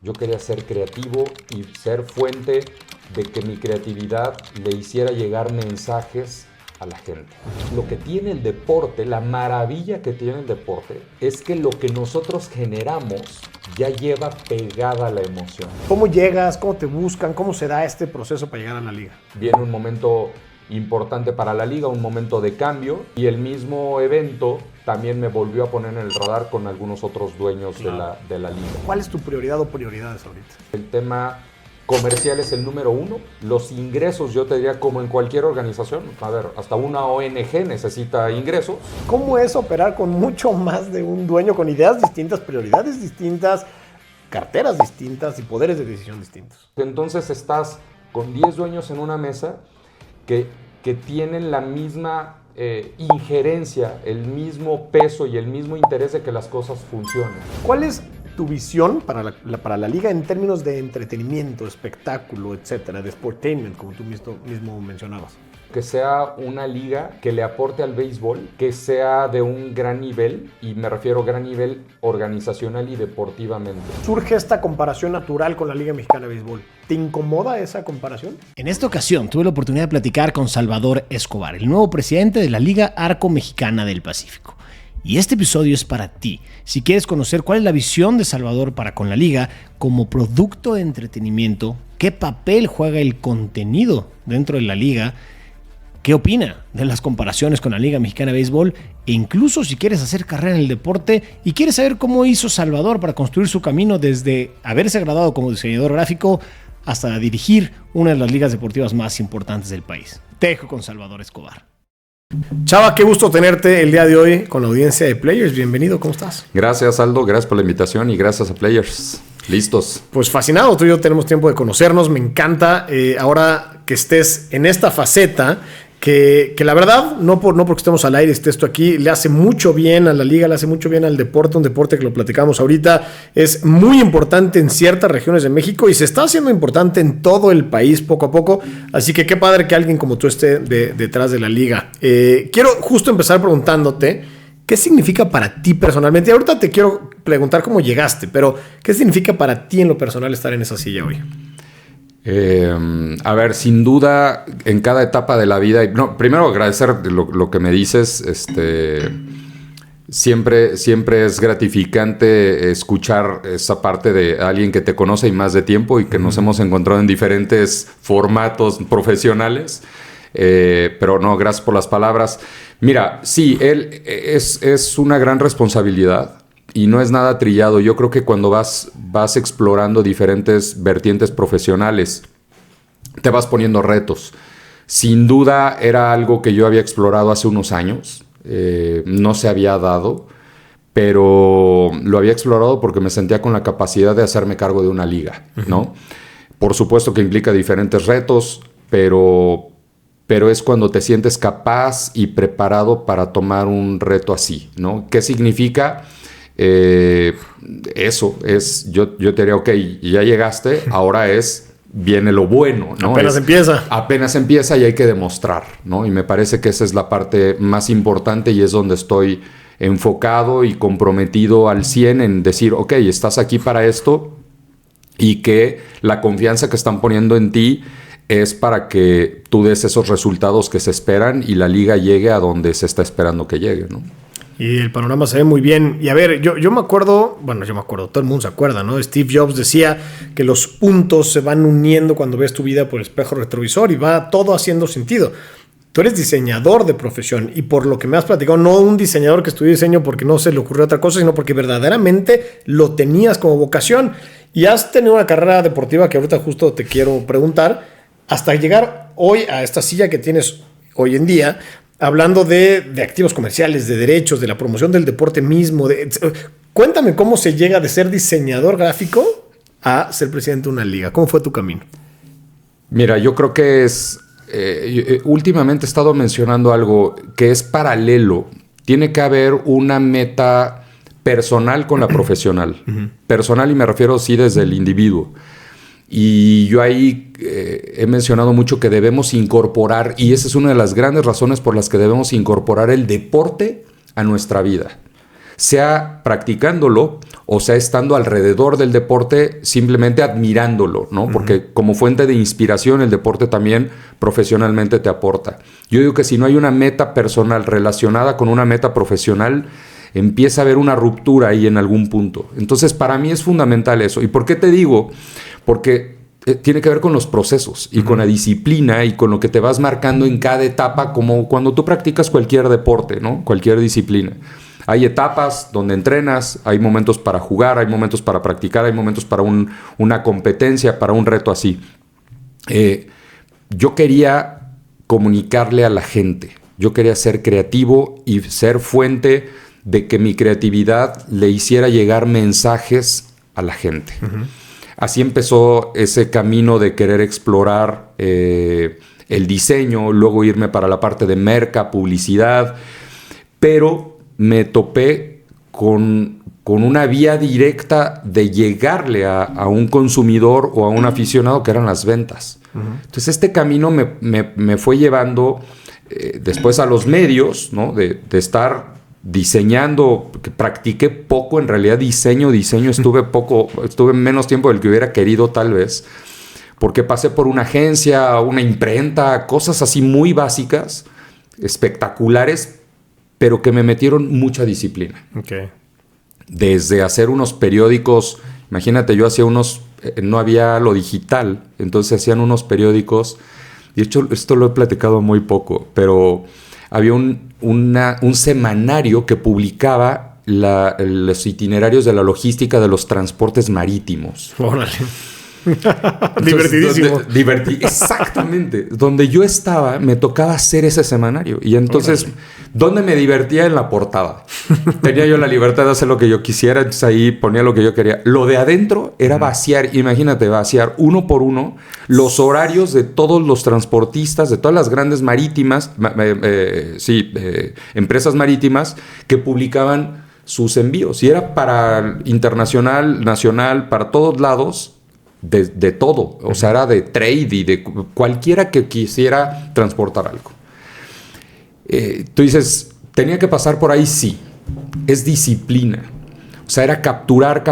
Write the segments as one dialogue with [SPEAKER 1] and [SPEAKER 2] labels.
[SPEAKER 1] Yo quería ser creativo y ser fuente de que mi creatividad le hiciera llegar mensajes a la gente. Lo que tiene el deporte, la maravilla que tiene el deporte, es que lo que nosotros generamos ya lleva pegada la emoción.
[SPEAKER 2] ¿Cómo llegas? ¿Cómo te buscan? ¿Cómo se da este proceso para llegar a la liga?
[SPEAKER 1] Viene un momento importante para la liga, un momento de cambio, y el mismo evento también me volvió a poner en el radar con algunos otros dueños de la liga.
[SPEAKER 2] ¿Cuál es tu prioridad o prioridades ahorita?
[SPEAKER 1] El tema comercial es el número uno. Los ingresos, yo te diría, como en cualquier organización, a ver, hasta una ONG necesita ingresos.
[SPEAKER 2] ¿Cómo es operar con mucho más de un dueño, con ideas distintas, prioridades distintas, carteras distintas y poderes de decisión distintos?
[SPEAKER 1] Entonces estás con 10 dueños en una mesa que tienen la misma injerencia, el mismo peso y el mismo interés de que las cosas funcionen.
[SPEAKER 2] ¿Cuál es tu visión para la liga en términos de entretenimiento, espectáculo, etcétera, de sportainment, como tú mismo mencionabas?
[SPEAKER 1] Que sea una liga que le aporte al béisbol, que sea de un gran nivel, y me refiero a gran nivel organizacional y deportivamente.
[SPEAKER 2] Surge esta comparación natural con la Liga Mexicana de Béisbol. ¿Te incomoda esa comparación?
[SPEAKER 3] En esta ocasión tuve la oportunidad de platicar con Salvador Escobar, el nuevo presidente de la Liga Arco Mexicana del Pacífico. Y este episodio es para ti. Si quieres conocer cuál es la visión de Salvador para con la liga como producto de entretenimiento, qué papel juega el contenido dentro de la liga, qué opina de las comparaciones con la Liga Mexicana de Béisbol, e incluso si quieres hacer carrera en el deporte y quieres saber cómo hizo Salvador para construir su camino desde haberse graduado como diseñador gráfico hasta dirigir una de las ligas deportivas más importantes del país. Te dejo con Salvador Escobar.
[SPEAKER 2] Chava, qué gusto tenerte el día de hoy con la audiencia de Players. Bienvenido, ¿cómo estás?
[SPEAKER 1] Gracias, Aldo, gracias por la invitación y gracias a Players. Listos.
[SPEAKER 2] Pues fascinado, tú y yo tenemos tiempo de conocernos, me encanta ahora que estés en esta faceta que la verdad, no porque estemos al aire, estés tú aquí, le hace mucho bien a la liga, le hace mucho bien al deporte, un deporte que lo platicamos ahorita, es muy importante en ciertas regiones de México y se está haciendo importante en todo el país poco a poco, así que qué padre que alguien como tú esté detrás de la liga. Quiero justo empezar preguntándote, ¿qué significa para ti personalmente? Y ahorita te quiero preguntar cómo llegaste, pero ¿qué significa para ti en lo personal estar en esa silla hoy?
[SPEAKER 1] A ver, sin duda, en cada etapa de la vida, primero agradecer lo que me dices, siempre es gratificante escuchar esa parte de alguien que te conoce y más de tiempo y que nos hemos encontrado en diferentes formatos profesionales, pero no, gracias por las palabras. Mira, sí, él es una gran responsabilidad. Y no es nada trillado. Yo creo que cuando vas explorando diferentes vertientes profesionales, te vas poniendo retos. Sin duda era algo que yo había explorado hace unos años. No se había dado, pero lo había explorado porque me sentía con la capacidad de hacerme cargo de una liga, ¿no? Por supuesto que implica diferentes retos, pero es cuando te sientes capaz y preparado para tomar un reto así, ¿no? ¿Qué significa? Eso es, yo te diría, ok, ya llegaste, ahora viene lo bueno, ¿no? Apenas empieza y hay que demostrar, ¿no? Y me parece que esa es la parte más importante y es donde estoy enfocado y comprometido al 100 en decir, ok, estás aquí para esto y que la confianza que están poniendo en ti es para que tú des esos resultados que se esperan y la liga llegue a donde se está esperando que llegue, ¿no?
[SPEAKER 2] Y el panorama se ve muy bien. Y a ver, yo me acuerdo, todo el mundo se acuerda, ¿no? Steve Jobs decía que los puntos se van uniendo cuando ves tu vida por el espejo retrovisor y va todo haciendo sentido. Tú eres diseñador de profesión y por lo que me has platicado, no un diseñador que estudió diseño porque no se le ocurrió otra cosa, sino porque verdaderamente lo tenías como vocación. Y has tenido una carrera deportiva que ahorita justo te quiero preguntar, hasta llegar hoy a esta silla que tienes hoy en día, hablando de activos comerciales, de derechos, de la promoción del deporte mismo. Cuéntame cómo se llega de ser diseñador gráfico a ser presidente de una liga. ¿Cómo fue tu camino?
[SPEAKER 1] Mira, yo creo que últimamente he estado mencionando algo que es paralelo. Tiene que haber una meta personal con la profesional. Personal, y me refiero sí desde el individuo. Y yo ahí he mencionado mucho que debemos incorporar, y esa es una de las grandes razones por las que debemos incorporar el deporte a nuestra vida. sea practicándolo o sea estando alrededor del deporte, simplemente admirándolo, ¿no? Porque como fuente de inspiración, el deporte también profesionalmente te aporta. Yo digo que si no hay una meta personal relacionada con una meta profesional, empieza a haber una ruptura ahí en algún punto. Entonces, para mí es fundamental eso. ¿Y por qué te digo? Porque tiene que ver con los procesos y con la disciplina y con lo que te vas marcando en cada etapa, como cuando tú practicas cualquier deporte, ¿no? Cualquier disciplina. Hay etapas donde entrenas, hay momentos para jugar, hay momentos para practicar, hay momentos para una competencia, para un reto así. Yo quería comunicarle a la gente, yo quería ser creativo y ser fuente de que mi creatividad le hiciera llegar mensajes a la gente. Así empezó ese camino de querer explorar el diseño, luego irme para la parte de merca, publicidad, pero me topé con una vía directa de llegarle a un consumidor o a un aficionado, que eran las ventas. Entonces este camino me fue llevando después a los medios, ¿no? de estar diseñando, que practiqué poco, en realidad diseño estuve menos tiempo del que hubiera querido tal vez, porque pasé por una agencia, una imprenta, cosas así muy básicas, espectaculares, pero que me metieron mucha disciplina.
[SPEAKER 2] Okay.
[SPEAKER 1] Desde hacer unos periódicos, imagínate, yo hacía no había lo digital, entonces hacían unos periódicos, y de hecho esto lo he platicado muy poco, pero había un semanario que publicaba los itinerarios de la logística de los transportes marítimos.
[SPEAKER 2] Órale.
[SPEAKER 1] Divertidísimo. Exactamente. Donde yo estaba, me tocaba hacer ese semanario. Y entonces, ¿dónde me divertía? En la portada. Tenía yo la libertad de hacer lo que yo quisiera, entonces ahí ponía lo que yo quería. Lo de adentro era vaciar, imagínate, vaciar uno por uno los horarios de todos los transportistas, de todas las grandes marítimas, empresas marítimas que publicaban sus envíos. Y era para internacional, nacional, para todos lados. De todo, o sea, era de trade y de cualquiera que quisiera transportar algo. Tú dices, ¿tenía que pasar por ahí? Sí, es disciplina. O sea, era capturar,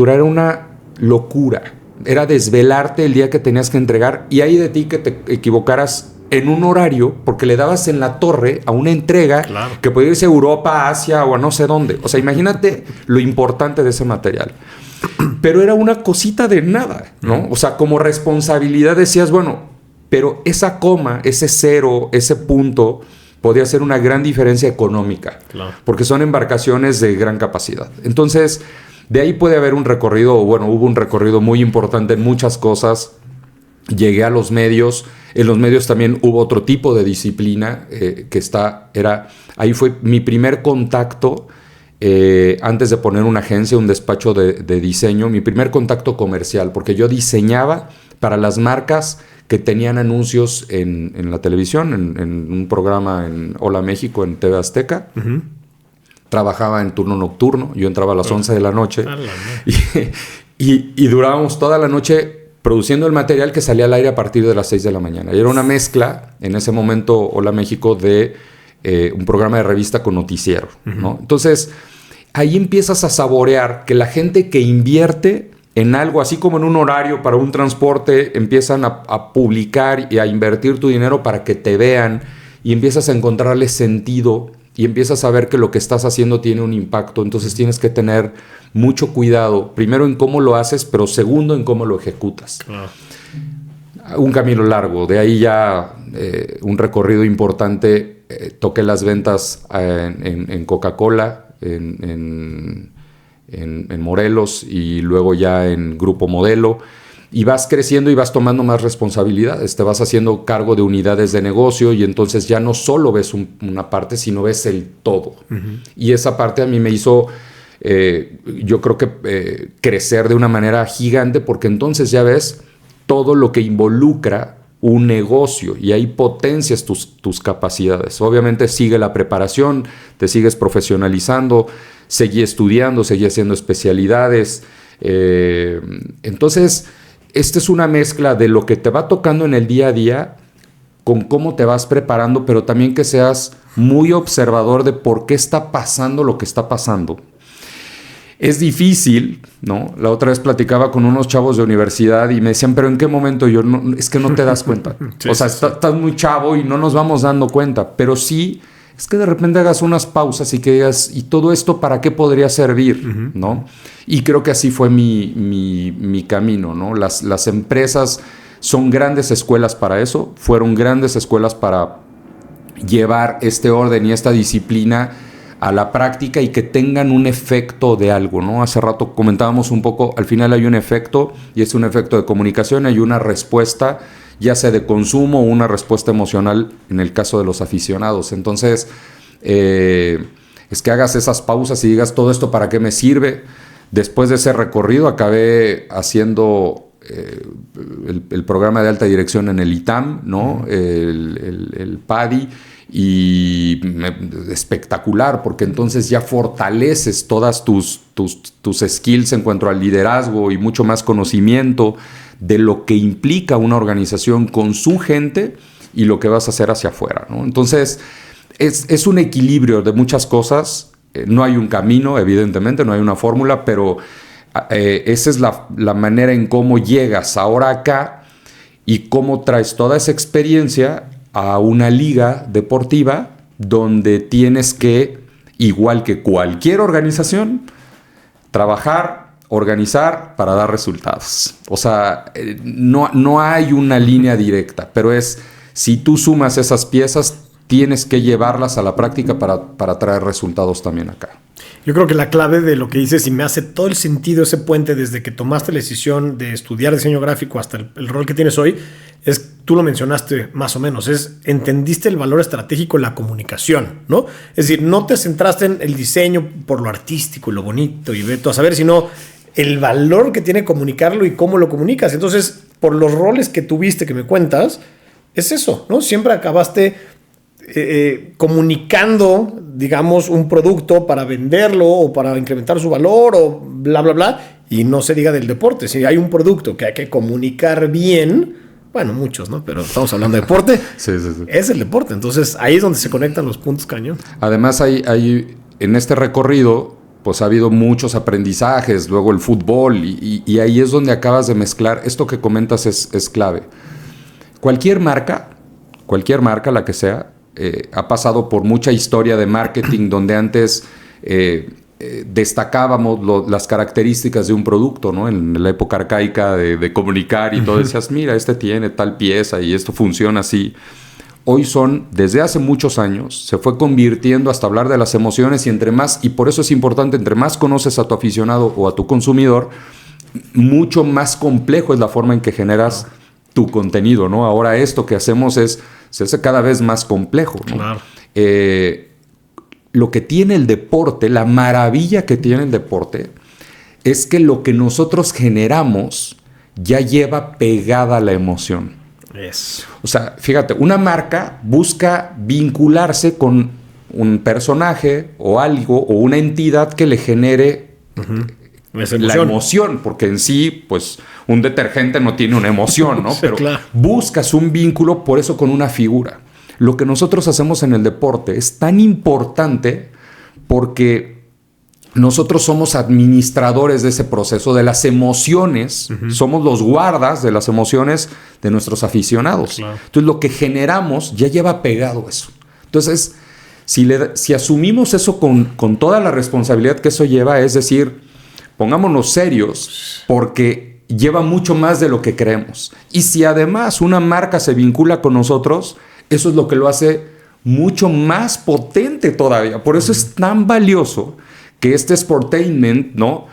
[SPEAKER 1] era una locura. Era desvelarte el día que tenías que entregar y ahí de ti que te equivocaras en un horario porque le dabas en la torre a una entrega que podía irse a Europa, Asia o a no sé dónde. O sea, imagínate lo importante de ese material. Pero era una cosita de nada, ¿no? O sea, como responsabilidad decías, bueno, pero esa coma, ese cero, ese punto, podía ser una gran diferencia económica. Claro. Porque son embarcaciones de gran capacidad. Entonces, de ahí puede haber un recorrido, bueno, hubo un recorrido muy importante en muchas cosas. Llegué a los medios. En los medios también hubo otro tipo de disciplina ahí fue mi primer contacto. Antes de poner una agencia, un despacho de diseño, mi primer contacto comercial, porque yo diseñaba para las marcas que tenían anuncios en la televisión, en un programa en Hola México, en TV Azteca. Trabajaba en turno nocturno, yo entraba a las 11 de la noche y durábamos toda la noche produciendo el material que salía al aire a partir de las 6 de la mañana. Y era una mezcla, en ese momento, Hola México, de un programa de revista con noticiero, ¿no? Entonces, ahí empiezas a saborear que la gente que invierte en algo, así como en un horario para un transporte, empiezan a publicar y a invertir tu dinero para que te vean y empiezas a encontrarle sentido y empiezas a ver que lo que estás haciendo tiene un impacto. Entonces tienes que tener mucho cuidado, primero en cómo lo haces, pero segundo en cómo lo ejecutas. Claro. Un camino largo, de ahí ya un recorrido importante. Toqué las ventas en Coca-Cola, en Morelos y luego ya en Grupo Modelo. Y vas creciendo y vas tomando más responsabilidades. Te vas haciendo cargo de unidades de negocio y entonces ya no solo ves una parte, sino ves el todo. Y esa parte a mí me hizo, yo creo que crecer de una manera gigante, porque entonces ya ves todo lo que involucra un negocio y ahí potencias tus capacidades. Obviamente sigue la preparación, te sigues profesionalizando, seguí estudiando, seguí haciendo especialidades. Entonces, esta es una mezcla de lo que te va tocando en el día a día con cómo te vas preparando, pero también que seas muy observador de por qué está pasando lo que está pasando. Es difícil, ¿no? La otra vez platicaba con unos chavos de universidad y me decían, pero ¿en qué momento? Yo, no, es que no te das cuenta. Sí, o sea, estás muy chavo y no nos vamos dando cuenta, pero sí es que de repente hagas unas pausas y que digas, ¿y todo esto para qué podría servir? ¿No? Y creo que así fue mi camino, ¿no? Las empresas son grandes escuelas para eso, fueron grandes escuelas para llevar este orden y esta disciplina a la práctica y que tengan un efecto de algo, ¿no? Hace rato comentábamos un poco, al final hay un efecto y es un efecto de comunicación, hay una respuesta, ya sea de consumo o una respuesta emocional en el caso de los aficionados. Entonces, es que hagas esas pausas y digas, ¿todo esto para qué me sirve? Después de ese recorrido acabé haciendo el programa de alta dirección en el ITAM, ¿no? El PADI, y espectacular, porque entonces ya fortaleces todas tus skills en cuanto al liderazgo y mucho más conocimiento de lo que implica una organización con su gente y lo que vas a hacer hacia afuera, ¿no? Entonces es un equilibrio de muchas cosas. No hay un camino, evidentemente, no hay una fórmula, pero esa es la manera en cómo llegas ahora acá y cómo traes toda esa experiencia a una liga deportiva donde tienes que, igual que cualquier organización, trabajar, organizar para dar resultados. O sea, no hay una línea directa, pero si tú sumas esas piezas, tienes que llevarlas a la práctica para traer resultados también acá.
[SPEAKER 2] Yo creo que la clave de lo que dices, y me hace todo el sentido ese puente desde que tomaste la decisión de estudiar diseño gráfico hasta el rol que tienes hoy, tú lo mencionaste más o menos, entendiste el valor estratégico en la comunicación, ¿no? Es decir, no te centraste en el diseño por lo artístico y lo bonito y veto a saber, sino el valor que tiene comunicarlo y cómo lo comunicas. Entonces, por los roles que tuviste, que me cuentas, es eso, ¿no? Siempre acabaste comunicando, digamos, un producto para venderlo o para incrementar su valor o bla, bla, bla, y no se diga del deporte. Si hay un producto que hay que comunicar bien, bueno, muchos, ¿no? Pero estamos hablando de deporte.
[SPEAKER 1] Sí.
[SPEAKER 2] Es el deporte. Entonces, ahí es donde se conectan los puntos cañón.
[SPEAKER 1] Además, hay en este recorrido, pues ha habido muchos aprendizajes, luego el fútbol, y ahí es donde acabas de mezclar. Esto que comentas es clave. Cualquier marca, la que sea, ha pasado por mucha historia de marketing donde antes destacábamos las características de un producto, ¿no? En la época arcaica de comunicar y todo, decías, mira, este tiene tal pieza y esto funciona así. Hoy desde hace muchos años, se fue convirtiendo hasta hablar de las emociones y por eso es importante, entre más conoces a tu aficionado o a tu consumidor, mucho más complejo es la forma en que generas tu contenido, ¿no? Ahora esto que hacemos se hace cada vez más complejo, ¿no?
[SPEAKER 2] Claro.
[SPEAKER 1] Lo que tiene el deporte, la maravilla que tiene el deporte, es que lo que nosotros generamos ya lleva pegada la emoción.
[SPEAKER 2] Yes.
[SPEAKER 1] O sea, fíjate, una marca busca vincularse con un personaje o algo o una entidad que le genere la emoción, porque en sí, pues, un detergente no tiene una emoción, ¿no? Pero
[SPEAKER 2] claro,
[SPEAKER 1] buscas un vínculo, por eso, con una figura. Lo que nosotros hacemos en el deporte es tan importante porque nosotros somos administradores de ese proceso, de las emociones, somos los guardas de las emociones de nuestros aficionados.
[SPEAKER 2] Claro.
[SPEAKER 1] Entonces, lo que generamos ya lleva pegado eso. Entonces, si asumimos eso con toda la responsabilidad que eso lleva, es decir, pongámonos serios porque lleva mucho más de lo que creemos. Y si además una marca se vincula con nosotros, eso es lo que lo hace mucho más potente todavía. Por eso es tan valioso que este Sportainment, ¿no?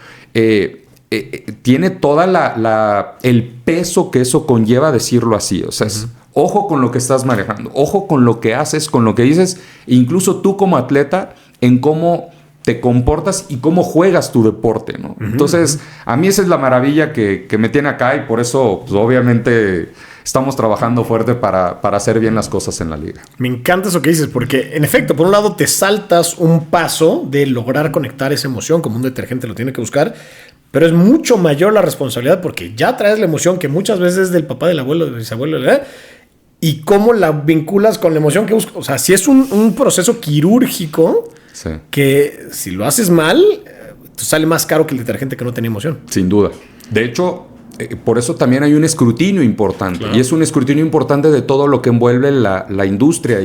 [SPEAKER 1] Tiene toda el peso que eso conlleva, decirlo así. O sea, ojo con lo que estás manejando, ojo con lo que haces, con lo que dices, incluso tú como atleta, en cómo te comportas y cómo juegas tu deporte, ¿no? Entonces, a mí esa es la maravilla que me tiene acá y por eso, pues, obviamente, estamos trabajando fuerte para hacer bien las cosas en la liga.
[SPEAKER 2] Me encanta eso que dices, porque, en efecto, por un lado te saltas un paso de lograr conectar esa emoción, como un detergente lo tiene que buscar, pero es mucho mayor la responsabilidad porque ya traes la emoción que muchas veces es del papá, del abuelo, del bisabuelo, ¿verdad? y cómo la vinculas con la emoción que buscas. O sea, si es un proceso quirúrgico que si lo haces mal, te sale más caro que el detergente que no tenía emoción.
[SPEAKER 1] Sin duda. De hecho, por eso también hay un escrutinio importante. Claro. Y es un escrutinio importante de todo lo que envuelve la industria.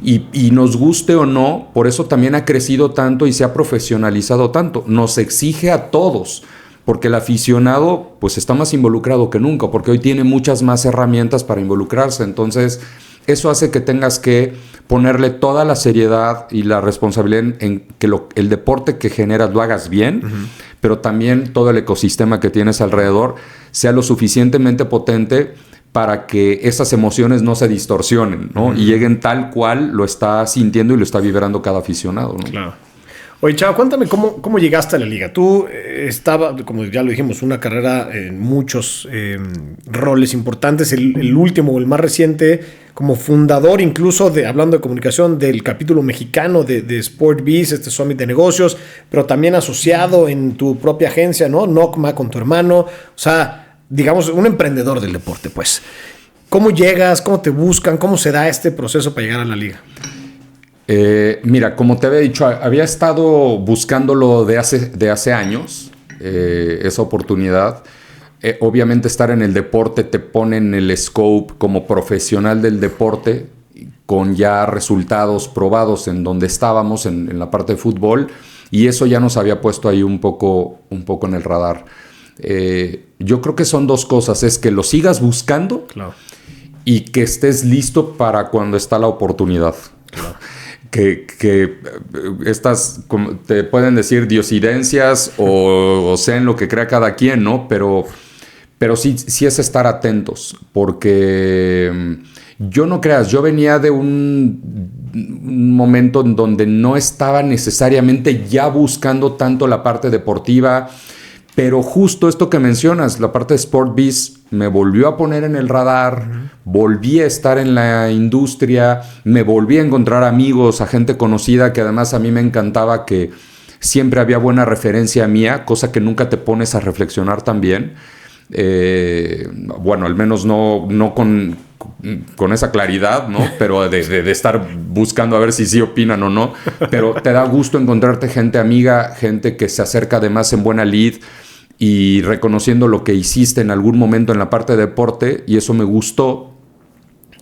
[SPEAKER 1] Y nos guste o no, por eso también ha crecido tanto y se ha profesionalizado tanto. Nos exige a todos. Porque el aficionado pues está más involucrado que nunca, porque hoy tiene muchas más herramientas para involucrarse. Entonces, eso hace que tengas que ponerle toda la seriedad y la responsabilidad en que el deporte que generas lo hagas bien, pero también todo el ecosistema que tienes alrededor sea lo suficientemente potente para que esas emociones no se distorsionen, ¿no? Y lleguen tal cual lo está sintiendo y lo está vibrando cada aficionado, ¿no?
[SPEAKER 2] Claro. Oye, Chava, cuéntame cómo llegaste a la liga. Tú estabas, como ya lo dijimos, una carrera en muchos roles importantes. El último, el más reciente, como fundador incluso, hablando de comunicación, del capítulo mexicano de SportBiz, este Summit de negocios, pero también asociado en tu propia agencia, ¿no? Nocma, con tu hermano. O sea, digamos, un emprendedor del deporte, pues. ¿Cómo llegas? ¿Cómo te buscan? ¿Cómo se da este proceso para llegar a la liga?
[SPEAKER 1] Mira, como te había dicho, había estado buscándolo de hace años, esa oportunidad. Obviamente estar en el deporte te pone en el scope como profesional del deporte, con ya resultados probados en donde estábamos, en la parte de fútbol, y eso ya nos había puesto ahí un poco en el radar. Yo creo que son dos cosas, es que lo sigas buscando, claro, y que estés listo para cuando está la oportunidad. Claro. Que estas te pueden decir diosidencias o sean lo que crea cada quien, ¿no? Pero sí es estar atentos, porque yo no creas, yo venía de un momento en donde no estaba necesariamente ya buscando tanto la parte deportiva, pero justo esto que mencionas, la parte de SportBiz, me volvió a poner en el radar, volví a estar en la industria, me volví a encontrar amigos, a gente conocida, que además a mí me encantaba que siempre había buena referencia mía, cosa que nunca te pones a reflexionar también. Bueno, al menos no con esa claridad, ¿no? Pero de estar buscando a ver si sí opinan o no. Pero te da gusto encontrarte gente amiga, gente que se acerca además en buena lid y reconociendo lo que hiciste en algún momento en la parte de deporte, y eso me gustó.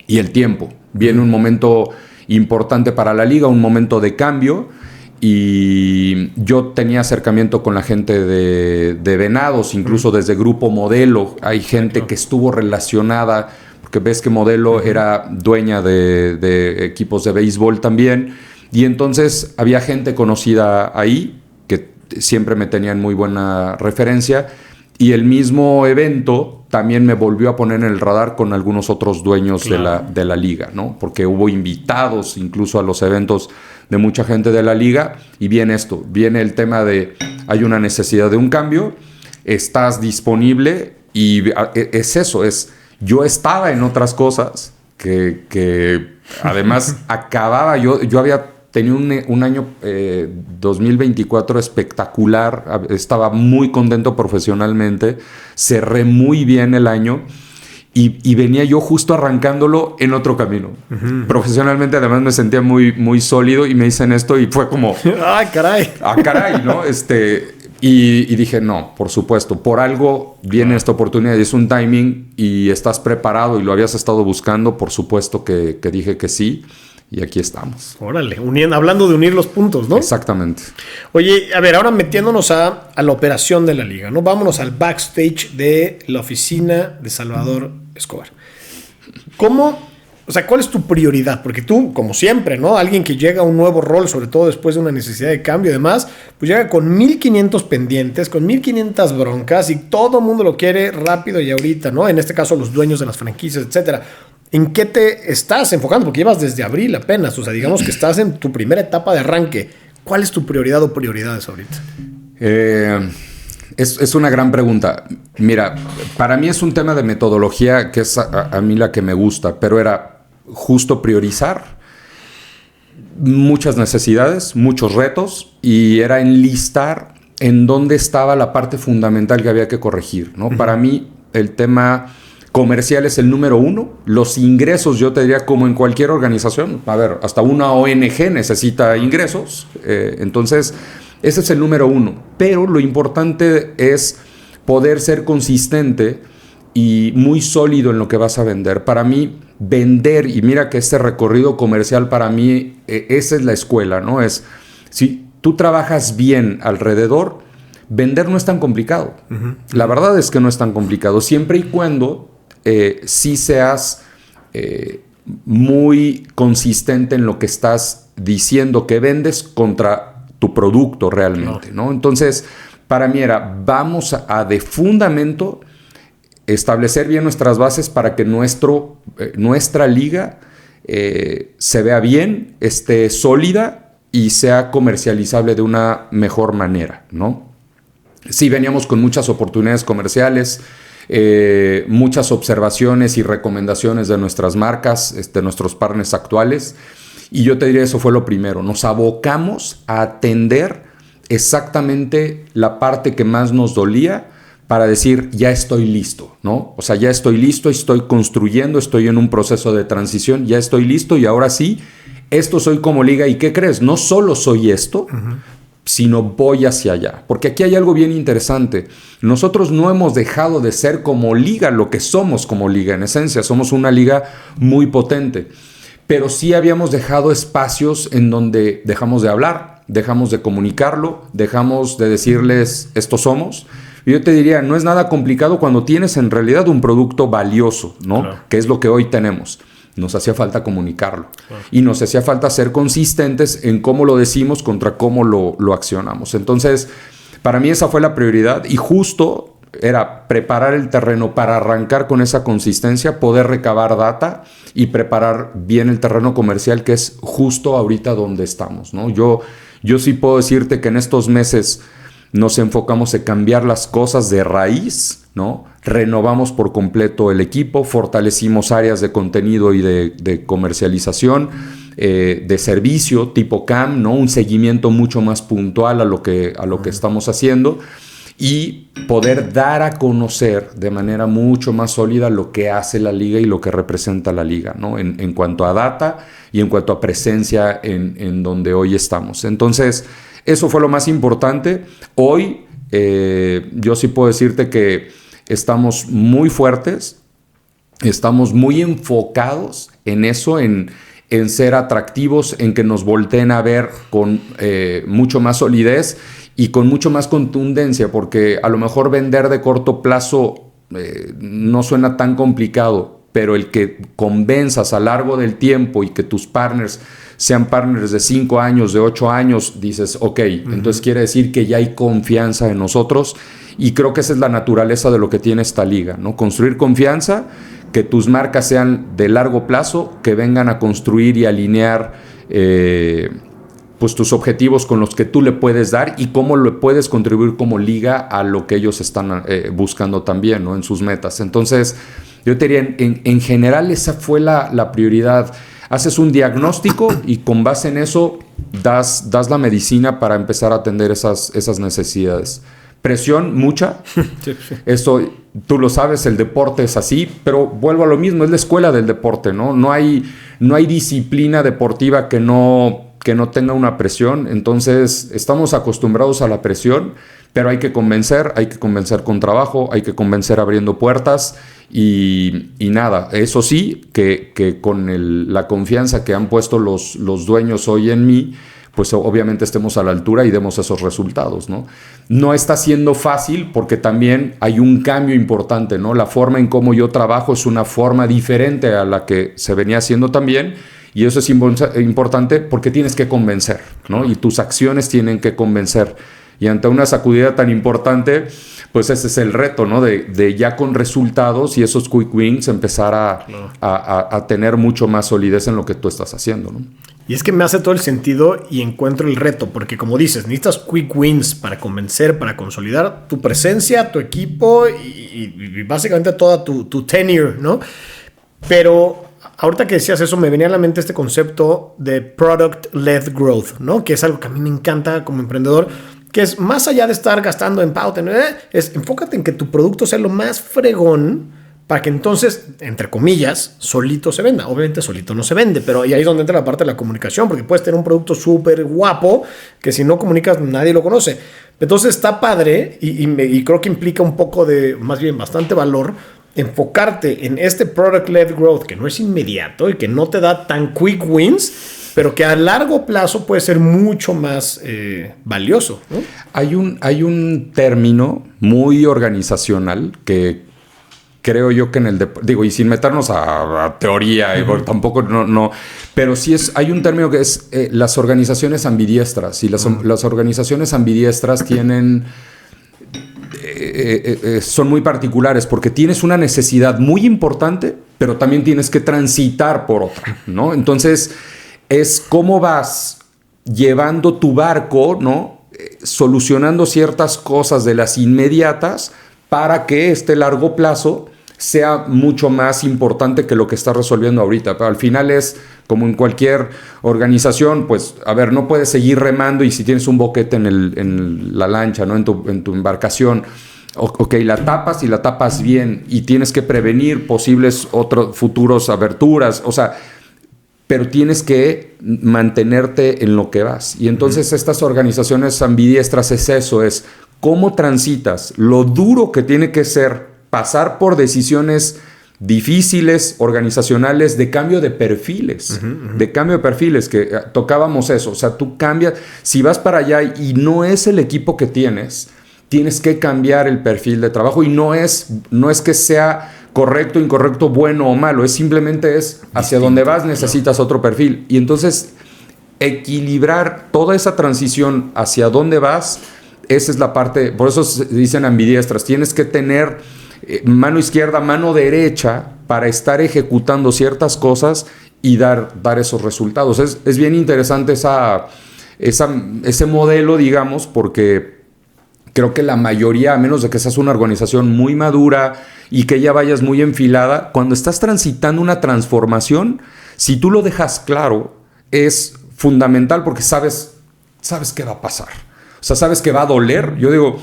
[SPEAKER 1] Y el tiempo. Viene un momento importante para la liga, un momento de cambio, y yo tenía acercamiento con la gente de Venados, incluso desde Grupo Modelo. Hay gente que estuvo relacionada, porque ves que Modelo era dueña de equipos de béisbol también, y entonces había gente conocida ahí que siempre me tenían muy buena referencia, y el mismo evento también me volvió a poner en el radar con algunos otros dueños, claro, de la liga, ¿no? Porque hubo invitados incluso a los eventos de mucha gente de la liga, y viene el tema de hay una necesidad de un cambio, estás disponible, y es eso, yo estaba en otras cosas que además acababa, yo había tenido un año 2024 espectacular, estaba muy contento profesionalmente, cerré muy bien el año y venía yo justo arrancándolo en otro camino. Profesionalmente además me sentía muy, muy sólido, y me dicen esto y fue como...
[SPEAKER 2] ¡Ay, caray!
[SPEAKER 1] ¡Ah, caray! ¿No? Y dije, no, por supuesto, por algo viene esta oportunidad, y es un timing, y estás preparado y lo habías estado buscando, por supuesto que dije que sí, y aquí estamos.
[SPEAKER 2] Órale, hablando de unir los puntos, ¿no?
[SPEAKER 1] Exactamente.
[SPEAKER 2] Oye, a ver, ahora metiéndonos a la operación de la liga, ¿no? Vámonos al backstage de la oficina de Salvador Escobar. ¿Cuál es tu prioridad? Porque tú, como siempre, ¿no? Alguien que llega a un nuevo rol, sobre todo después de una necesidad de cambio y demás, pues llega con 1,500 pendientes, con 1,500 broncas, y todo el mundo lo quiere rápido y ahorita, ¿no? En este caso, los dueños de las franquicias, etcétera. ¿En qué te estás enfocando? Porque llevas desde abril apenas, o sea, digamos que estás en tu primera etapa de arranque. ¿Cuál es tu prioridad o prioridades ahorita?
[SPEAKER 1] Es una gran pregunta. Mira, para mí es un tema de metodología que es a mí la que me gusta, pero era justo priorizar muchas necesidades, muchos retos, y era enlistar en dónde estaba la parte fundamental que había que corregir, ¿no? Para mí el tema comercial es el número uno. Los ingresos, yo te diría, como en cualquier organización, a ver, hasta una ONG necesita ingresos. Entonces, ese es el número uno. Pero lo importante es poder ser consistente y muy sólido en lo que vas a vender. Para mí, vender, y mira que este recorrido comercial para mí, esa es la escuela, ¿no? Es, si tú trabajas bien alrededor, vender no es tan complicado. Uh-huh. La verdad es que no es tan complicado, siempre y cuando sí seas muy consistente en lo que estás diciendo que vendes contra tu producto realmente, ¿no? Entonces, para mí era, vamos a de fundamento establecer bien nuestras bases para que nuestra liga se vea bien, esté sólida y sea comercializable de una mejor manera, ¿no? Sí, veníamos con muchas oportunidades comerciales, muchas observaciones y recomendaciones de nuestras marcas, nuestros partners actuales, y yo te diría eso fue lo primero. Nos abocamos a atender exactamente la parte que más nos dolía para decir, ya estoy listo, ¿no? O sea, ya estoy listo, estoy construyendo, estoy en un proceso de transición, ya estoy listo y ahora sí, esto soy como liga. ¿Y qué crees? No solo soy esto, sino voy hacia allá. Porque aquí hay algo bien interesante. Nosotros no hemos dejado de ser como liga lo que somos como liga. En esencia, somos una liga muy potente. Pero sí habíamos dejado espacios en donde dejamos de hablar, dejamos de comunicarlo, dejamos de decirles, esto somos. Y yo te diría, no es nada complicado cuando tienes en realidad un producto valioso, ¿no? Claro. Que es lo que hoy tenemos. Nos hacía falta comunicarlo. Claro. Y nos hacía falta ser consistentes en cómo lo decimos contra cómo lo accionamos. Entonces, para mí esa fue la prioridad y justo era preparar el terreno para arrancar con esa consistencia, poder recabar data y preparar bien el terreno comercial, que es justo ahorita donde estamos, ¿no? Yo sí puedo decirte que en estos meses nos enfocamos en cambiar las cosas de raíz, ¿no? Renovamos por completo el equipo, fortalecimos áreas de contenido y de comercialización, de servicio tipo CAM, ¿no? Un seguimiento mucho más puntual a lo que estamos haciendo y poder dar a conocer de manera mucho más sólida lo que hace la liga y lo que representa la liga, ¿no? En cuanto a data y en cuanto a presencia en donde hoy estamos. Entonces, eso fue lo más importante. Hoy yo sí puedo decirte que estamos muy fuertes, estamos muy enfocados en eso, en ser atractivos, en que nos volteen a ver con mucho más solidez y con mucho más contundencia, porque a lo mejor vender de corto plazo no suena tan complicado, pero el que convenzas a largo del tiempo y que tus partners sean partners de 5 años, de 8 años, dices, ok, entonces quiere decir que ya hay confianza en nosotros y creo que esa es la naturaleza de lo que tiene esta liga, ¿no? Construir confianza, que tus marcas sean de largo plazo, que vengan a construir y alinear pues tus objetivos con los que tú le puedes dar y cómo le puedes contribuir como liga a lo que ellos están buscando también, ¿no? En sus metas. Entonces, yo te diría, en general esa fue la prioridad. Haces un diagnóstico y con base en eso das la medicina para empezar a atender esas necesidades. Presión, mucha. Sí. Eso tú lo sabes, el deporte es así, pero vuelvo a lo mismo, es la escuela del deporte, ¿no? No hay disciplina deportiva que no tenga una presión. Entonces estamos acostumbrados a la presión, pero hay que convencer con trabajo, hay que convencer abriendo puertas y nada, eso sí, que con la confianza que han puesto los dueños hoy en mí, pues obviamente estemos a la altura y demos esos resultados, ¿no? No está siendo fácil porque también hay un cambio importante, ¿no? La forma en cómo yo trabajo es una forma diferente a la que se venía haciendo también. Y eso es importante porque tienes que convencer, ¿no? Y tus acciones tienen que convencer. Y ante una sacudida tan importante, pues ese es el reto, ¿no? De ya con resultados y esos quick wins empezar a tener mucho más solidez en lo que tú estás haciendo, ¿no?
[SPEAKER 2] Y es que me hace todo el sentido y encuentro el reto, porque como dices, necesitas quick wins para convencer, para consolidar tu presencia, tu equipo y básicamente toda tu tenure, ¿no? Pero ahorita que decías eso, me venía a la mente este concepto de product-led growth, ¿no? Que es algo que a mí me encanta como emprendedor, que es más allá de estar gastando en pauta, es enfócate en que tu producto sea lo más fregón para que entonces, entre comillas, solito se venda. Obviamente solito no se vende, pero ahí es donde entra la parte de la comunicación, porque puedes tener un producto súper guapo que si no comunicas nadie lo conoce. Entonces está padre y creo que implica un poco de, más bien bastante valor, enfocarte en este product-led growth que no es inmediato y que no te da tan quick wins, pero que a largo plazo puede ser mucho más valioso, ¿no?
[SPEAKER 1] Hay un término muy organizacional que creo yo que en el digo, y sin meternos a teoría, tampoco no, pero sí hay un término que es las organizaciones ambidiestras, y las organizaciones ambidiestras tienen son muy particulares porque tienes una necesidad muy importante, pero también tienes que transitar por otra, ¿no? Entonces es cómo vas llevando tu barco, ¿no? Solucionando ciertas cosas de las inmediatas para que este largo plazo sea mucho más importante que lo que estás resolviendo ahorita. Pero al final es como en cualquier organización, pues, a ver, no puedes seguir remando y si tienes un boquete en la lancha, ¿no? En tu embarcación, ok, la tapas y la tapas bien y tienes que prevenir posibles futuros aberturas, o sea, pero tienes que mantenerte en lo que vas. Y entonces estas organizaciones ambidiestras es eso, es cómo transitas lo duro que tiene que ser pasar por decisiones difíciles, organizacionales, de cambio de perfiles, que tocábamos eso. O sea, tú cambias, si vas para allá y no es el equipo que tienes que cambiar el perfil de trabajo y no es que sea correcto, incorrecto, bueno o malo, simplemente es hacia donde vas necesitas otro perfil. Y entonces equilibrar toda esa transición hacia dónde vas, esa es la parte, por eso se dicen ambidiestras, tienes que tener mano izquierda, mano derecha para estar ejecutando ciertas cosas y dar esos resultados. Es bien interesante ese modelo, digamos, porque creo que la mayoría, a menos de que seas una organización muy madura y que ya vayas muy enfilada, cuando estás transitando una transformación, si tú lo dejas claro, es fundamental porque sabes qué va a pasar. O sea, sabes que va a doler. Yo digo,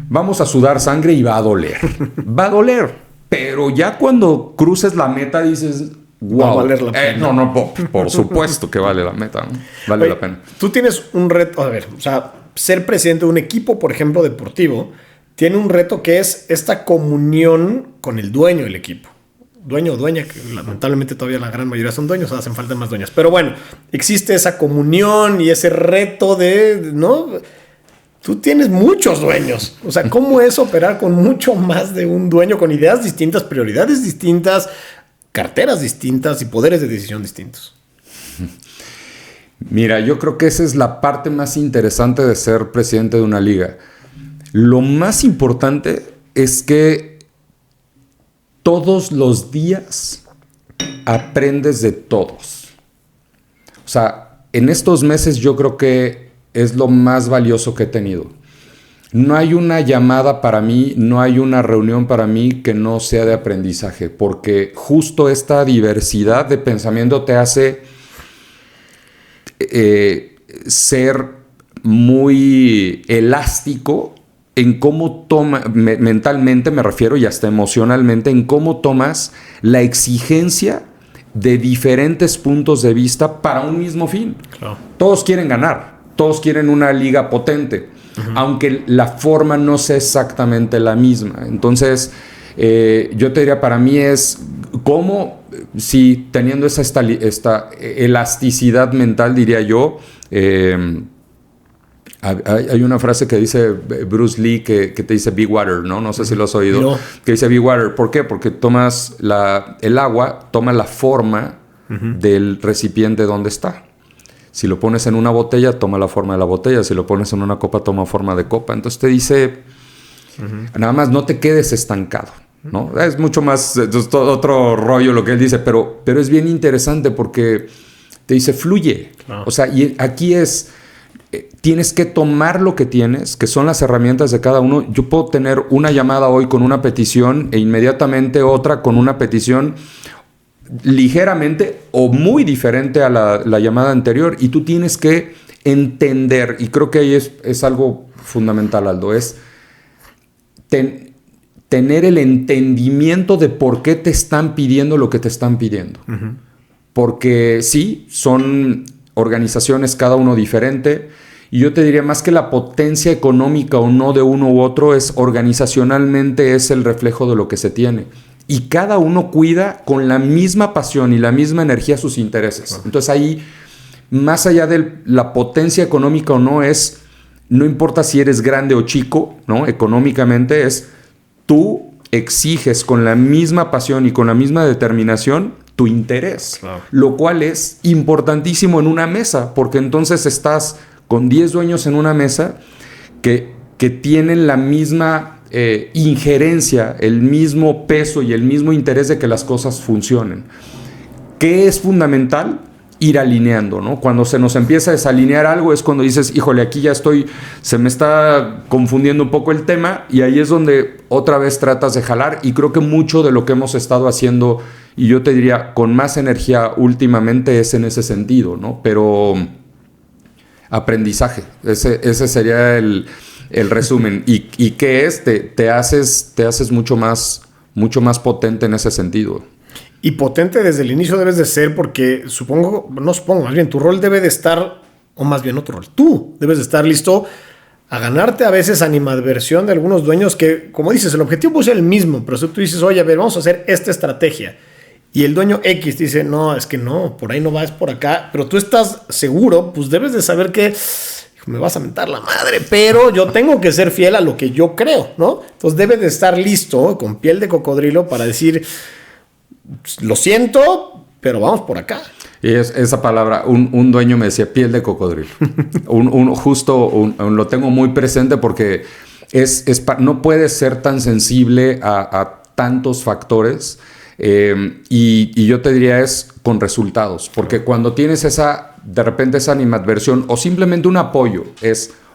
[SPEAKER 1] vamos a sudar sangre y va a doler. Va a doler. Pero ya cuando cruces la meta dices, wow.
[SPEAKER 2] Va a valer la pena.
[SPEAKER 1] No, por supuesto que vale la meta, ¿no? Vale la pena.
[SPEAKER 2] Tú tienes un reto, a ver, o sea, ser presidente de un equipo, por ejemplo, deportivo, tiene un reto que es esta comunión con el dueño del equipo. Dueño o dueña, que lamentablemente todavía la gran mayoría son dueños, hacen falta más dueñas. Pero bueno, existe esa comunión y ese reto de, ¿no? Tú tienes muchos dueños. O sea, ¿cómo es operar con mucho más de un dueño, con ideas distintas, prioridades distintas, carteras distintas y poderes de decisión distintos?
[SPEAKER 1] Mira, yo creo que esa es la parte más interesante de ser presidente de una liga. Lo más importante es que todos los días aprendes de todos. O sea, en estos meses yo creo que es lo más valioso que he tenido. No hay una llamada para mí, no hay una reunión para mí que no sea de aprendizaje, porque justo esta diversidad de pensamiento te hace ser muy elástico en cómo mentalmente me refiero, y hasta emocionalmente, en cómo tomas la exigencia de diferentes puntos de vista para un mismo fin.
[SPEAKER 2] Claro.
[SPEAKER 1] Todos quieren ganar, todos quieren una liga potente, aunque la forma no sea exactamente la misma. Entonces, yo te diría, para mí es cómo, si teniendo esta elasticidad mental, diría yo, hay una frase que dice Bruce Lee que te dice be water, ¿no? No sé si lo has oído. No. Que dice be water. ¿Por qué? Porque tomas el agua, toma la forma del recipiente donde está. Si lo pones en una botella, toma la forma de la botella. Si lo pones en una copa, toma forma de copa. Entonces te dice, nada más no te quedes estancado, ¿no? Es mucho más, es otro rollo lo que él dice, pero es bien interesante porque te dice fluye.
[SPEAKER 2] Claro.
[SPEAKER 1] O sea, y aquí tienes que tomar lo que tienes, que son las herramientas de cada uno. Yo puedo tener una llamada hoy con una petición e inmediatamente otra con una petición ligeramente o muy diferente a la llamada anterior, y tú tienes que entender, y creo que ahí es algo fundamental, Aldo, es tener el entendimiento de por qué te están pidiendo lo que te están pidiendo. Uh-huh. Porque sí, son organizaciones cada uno diferente, y yo te diría más que la potencia económica o no de uno u otro, es organizacionalmente es el reflejo de lo que se tiene. Y cada uno cuida con la misma pasión y la misma energía sus intereses. Uh-huh. Entonces ahí, más allá de la potencia económica o no, no importa si eres grande o chico, ¿no? Económicamente tú exiges con la misma pasión y con la misma determinación tu interés, claro. Lo cual es importantísimo en una mesa, porque entonces estás con 10 dueños en una mesa que tienen la misma injerencia, el mismo peso y el mismo interés de que las cosas funcionen. ¿Qué es fundamental? Ir alineando, ¿no? Cuando se nos empieza a desalinear algo es cuando dices, híjole, aquí ya se me está confundiendo un poco el tema, y ahí es donde otra vez tratas de jalar, y creo que mucho de lo que hemos estado haciendo, y yo te diría con más energía últimamente, es en ese sentido, ¿no? Pero aprendizaje, ese sería el resumen. ¿Y qué es? Te haces mucho más potente en ese sentido.
[SPEAKER 2] Y potente desde el inicio debes de ser, porque más bien tu rol debe de estar, o más bien otro rol, tú debes de estar listo a ganarte a veces animadversión de algunos dueños que, como dices, el objetivo puede ser el mismo, pero si tú dices, oye, a ver, vamos a hacer esta estrategia, y el dueño X dice, no, es que no, por ahí no va, es por acá, pero tú estás seguro, pues debes de saber que me vas a mentar la madre, pero yo tengo que ser fiel a lo que yo creo, ¿no? Entonces debes de estar listo, con piel de cocodrilo, para decir, lo siento, pero vamos por acá.
[SPEAKER 1] Y esa palabra, un dueño me decía piel de cocodrilo. Lo tengo muy presente, porque no puedes ser tan sensible a tantos factores, y yo te diría es con resultados, porque cuando tienes de repente esa animadversión o simplemente un apoyo,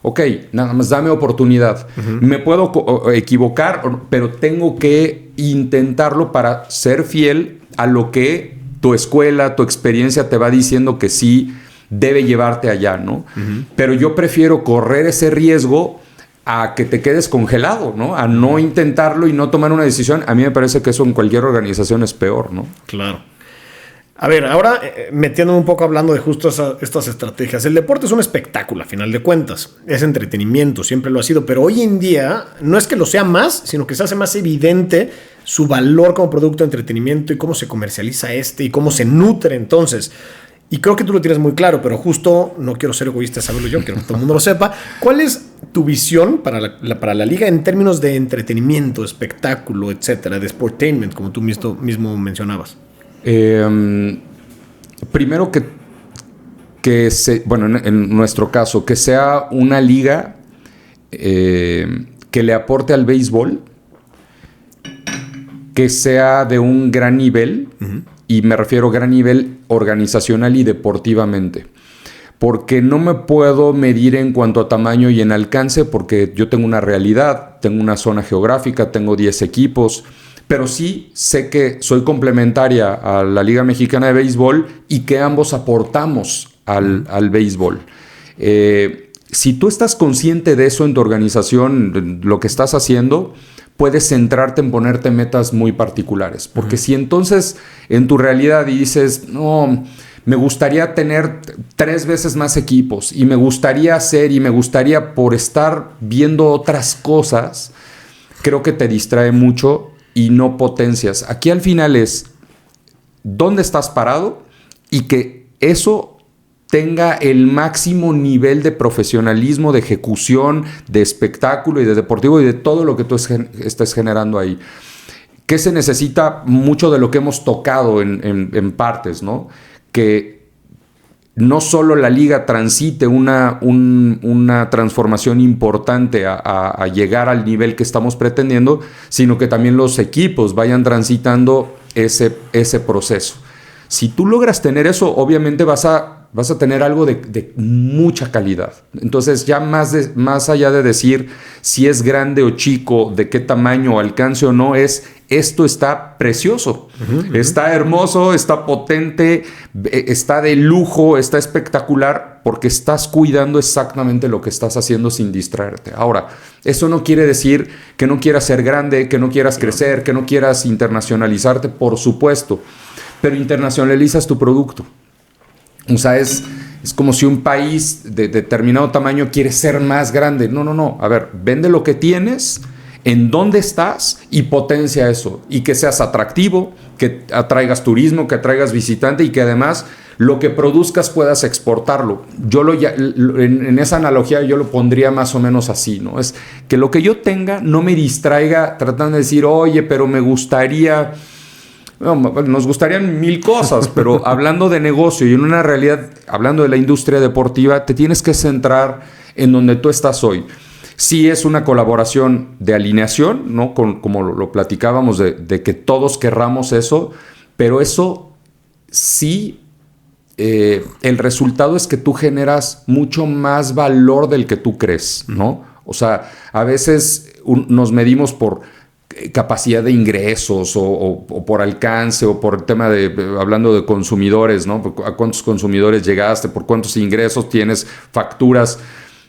[SPEAKER 1] ok, nada más dame oportunidad. Uh-huh. Me puedo equivocar, pero tengo que intentarlo para ser fiel a lo que tu escuela, tu experiencia te va diciendo que sí debe llevarte allá, ¿no? Uh-huh. Pero yo prefiero correr ese riesgo a que te quedes congelado, ¿no? A no intentarlo y no tomar una decisión. A mí me parece que eso en cualquier organización es peor, ¿no?
[SPEAKER 2] Claro. A ver, ahora metiéndome un poco hablando de justo estas estrategias. El deporte es un espectáculo, a final de cuentas. Es entretenimiento, siempre lo ha sido. Pero hoy en día no es que lo sea más, sino que se hace más evidente su valor como producto de entretenimiento y cómo se comercializa y cómo se nutre entonces. Y creo que tú lo tienes muy claro, pero justo no quiero ser egoísta, saberlo yo, quiero que todo el mundo lo sepa. ¿Cuál es tu visión para la liga en términos de entretenimiento, espectáculo, etcétera, de sportainment, como tú mismo mencionabas?
[SPEAKER 1] Primero en nuestro caso, que sea una liga que le aporte al béisbol, que sea de un gran nivel, uh-huh. Y me refiero a gran nivel organizacional y deportivamente, porque no me puedo medir en cuanto a tamaño y en alcance, porque yo tengo una realidad, tengo una zona geográfica, tengo 10 equipos, pero sí sé que soy complementaria a la Liga Mexicana de Béisbol y que ambos aportamos al béisbol. Si tú estás consciente de eso en tu organización, lo que estás haciendo, puedes centrarte en ponerte metas muy particulares. Porque si entonces en tu realidad dices, no, me gustaría tener 3 veces más equipos y me gustaría por estar viendo otras cosas, creo que te distrae mucho y no potencias. Aquí al final es dónde estás parado y que eso tenga el máximo nivel de profesionalismo, de ejecución, de espectáculo y de deportivo y de todo lo que tú estés generando ahí. ¿Qué se necesita? Mucho de lo que hemos tocado en partes, ¿no? Que no solo la liga transite una transformación importante a llegar al nivel que estamos pretendiendo, sino que también los equipos vayan transitando ese proceso. Si tú logras tener eso, obviamente vas a vas a tener algo de mucha calidad. Entonces ya más allá de decir si es grande o chico, de qué tamaño, alcance o no, esto está precioso, está hermoso, está potente, está de lujo, está espectacular, porque estás cuidando exactamente lo que estás haciendo sin distraerte. Ahora, eso no quiere decir que no quieras ser grande, que no quieras crecer, que no quieras internacionalizarte, por supuesto, pero internacionalizas tu producto. O sea, es como si un país de determinado tamaño quiere ser más grande. No. A ver, vende lo que tienes, en dónde estás y potencia eso. Y que seas atractivo, que atraigas turismo, que atraigas visitante y que además lo que produzcas puedas exportarlo. En esa analogía yo lo pondría más o menos así, ¿no? Es que lo que yo tenga no me distraiga tratando de decir, oye, pero me gustaría... No, nos gustarían 1000 cosas, pero hablando de negocio y en una realidad, hablando de la industria deportiva, te tienes que centrar en donde tú estás hoy. Sí es una colaboración de alineación, ¿no? Como lo platicábamos, de que todos querramos eso, pero eso sí, el resultado es que tú generas mucho más valor del que tú crees, ¿no? O sea, a veces nos medimos por capacidad de ingresos o por alcance o por el tema hablando de consumidores, ¿no? ¿A cuántos consumidores llegaste? ¿Por cuántos ingresos tienes? Facturas.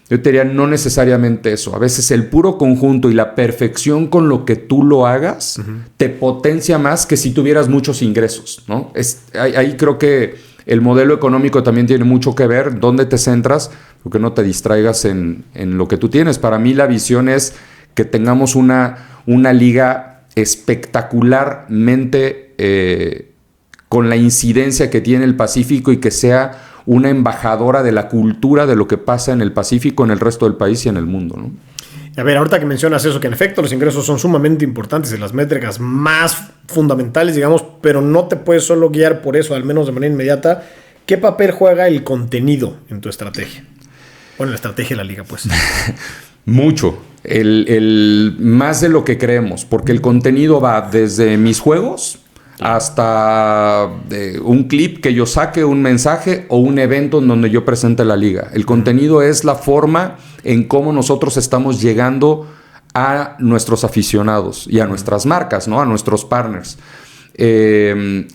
[SPEAKER 1] Yo te diría, no necesariamente eso. A veces el puro conjunto y la perfección con lo que tú lo hagas te potencia más que si tuvieras muchos ingresos, ¿no? Ahí creo que el modelo económico también tiene mucho que ver, dónde te centras, porque no te distraigas en lo que tú tienes. Para mí la visión es que tengamos una liga espectacularmente con la incidencia que tiene el Pacífico y que sea una embajadora de la cultura de lo que pasa en el Pacífico, en el resto del país y en el mundo, ¿no?
[SPEAKER 2] A ver, ahorita que mencionas eso, que en efecto los ingresos son sumamente importantes y las métricas más fundamentales, digamos, pero no te puedes solo guiar por eso, al menos de manera inmediata. ¿Qué papel juega el contenido en tu estrategia? Bueno, la estrategia de la liga, pues.
[SPEAKER 1] Mucho. Más de lo que creemos, porque el contenido va desde mis juegos hasta un clip que yo saque, un mensaje o un evento en donde yo presente la liga. El contenido es la forma en cómo nosotros estamos llegando a nuestros aficionados y a nuestras marcas, ¿no? A nuestros partners.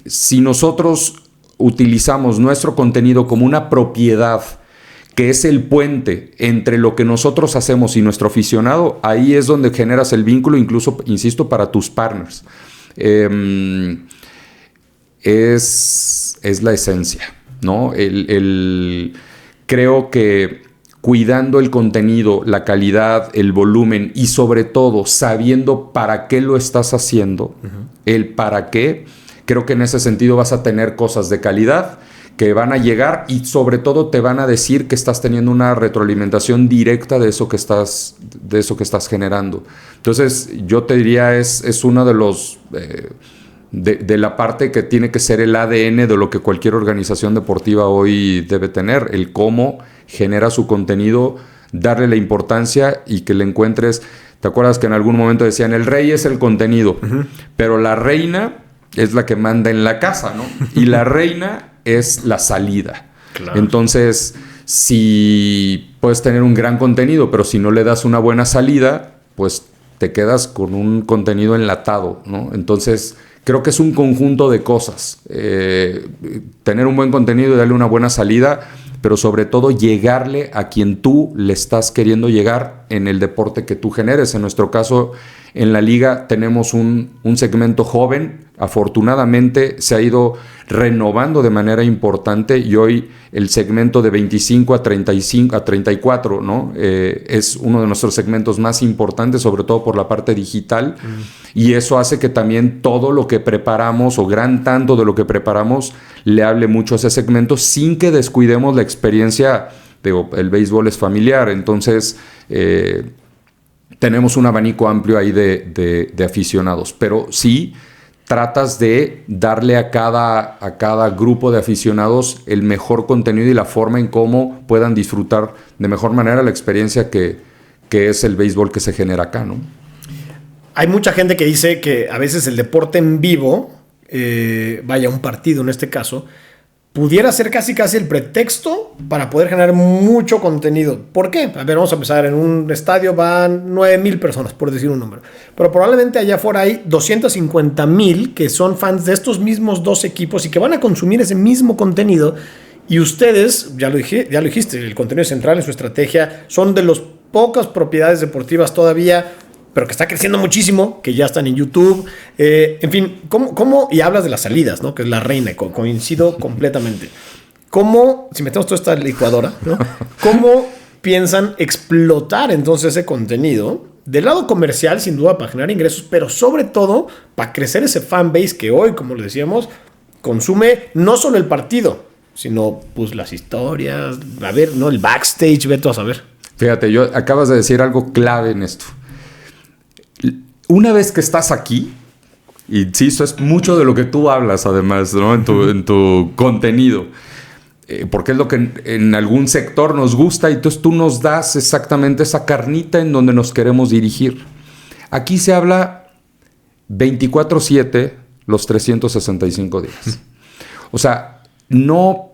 [SPEAKER 1] Si nosotros utilizamos nuestro contenido como una propiedad que es el puente entre lo que nosotros hacemos y nuestro aficionado, ahí es donde generas el vínculo, incluso, insisto, para tus partners. Es la esencia, ¿no? Creo que cuidando el contenido, la calidad, el volumen y sobre todo sabiendo para qué lo estás haciendo, el para qué, creo que en ese sentido vas a tener cosas de calidad que van a llegar y sobre todo te van a decir que estás teniendo una retroalimentación directa de eso que estás generando. Entonces yo te diría es uno de los de la parte que tiene que ser el ADN de lo que cualquier organización deportiva hoy debe tener, el cómo genera su contenido, darle la importancia y que le encuentres. ¿Te acuerdas que en algún momento decían el rey es el contenido, pero la reina es la que manda en la casa, ¿no? Y la reina es la salida. Claro. Entonces, si puedes tener un gran contenido, pero si no le das una buena salida, pues te quedas con un contenido enlatado, ¿no? Entonces, creo que es un conjunto de cosas. Tener un buen contenido y darle una buena salida, pero sobre todo llegarle a quien tú le estás queriendo llegar en el deporte que tú generes. En nuestro caso, en la liga tenemos un segmento joven. Afortunadamente se ha ido renovando de manera importante y hoy el segmento de 25 a 34, ¿no? Es uno de nuestros segmentos más importantes, sobre todo por la parte digital. Y eso hace que también todo lo que preparamos o gran tanto de lo que preparamos le hable mucho a ese segmento sin que descuidemos la experiencia. Digo, el béisbol es familiar, entonces tenemos un abanico amplio ahí de aficionados, pero sí tratas de darle a cada grupo de aficionados el mejor contenido y la forma en cómo puedan disfrutar de mejor manera la experiencia que es el béisbol que se genera acá, ¿no?
[SPEAKER 2] Hay mucha gente que dice que a veces el deporte en vivo, un partido en este caso, pudiera ser casi el pretexto para poder generar mucho contenido. ¿Por qué? A ver, vamos a empezar. En un estadio van 9,000 personas, por decir un número. Pero probablemente allá afuera hay 250,000 que son fans de estos mismos dos equipos y que van a consumir ese mismo contenido. Y ustedes, ya lo dijiste, el contenido central en su estrategia son de las pocas propiedades deportivas todavía, pero que está creciendo muchísimo, que ya están en YouTube. En fin, ¿cómo? Y hablas de las salidas, ¿no? Que es la reina, coincido completamente. ¿Cómo, si metemos toda esta licuadora, ¿no? ¿Cómo piensan explotar entonces ese contenido? Del lado comercial, sin duda, para generar ingresos, pero sobre todo para crecer ese fanbase que hoy, como lo decíamos, consume no solo el partido, sino pues las historias, a ver, ¿no? El backstage, vete a saber.
[SPEAKER 1] Fíjate, acabas de decir algo clave en esto. Una vez que estás aquí, insisto, es mucho de lo que tú hablas además, ¿no? En tu contenido, porque es lo que en algún sector nos gusta y entonces tú nos das exactamente esa carnita en donde nos queremos dirigir. Aquí se habla 24/7 los 365 días. O sea, no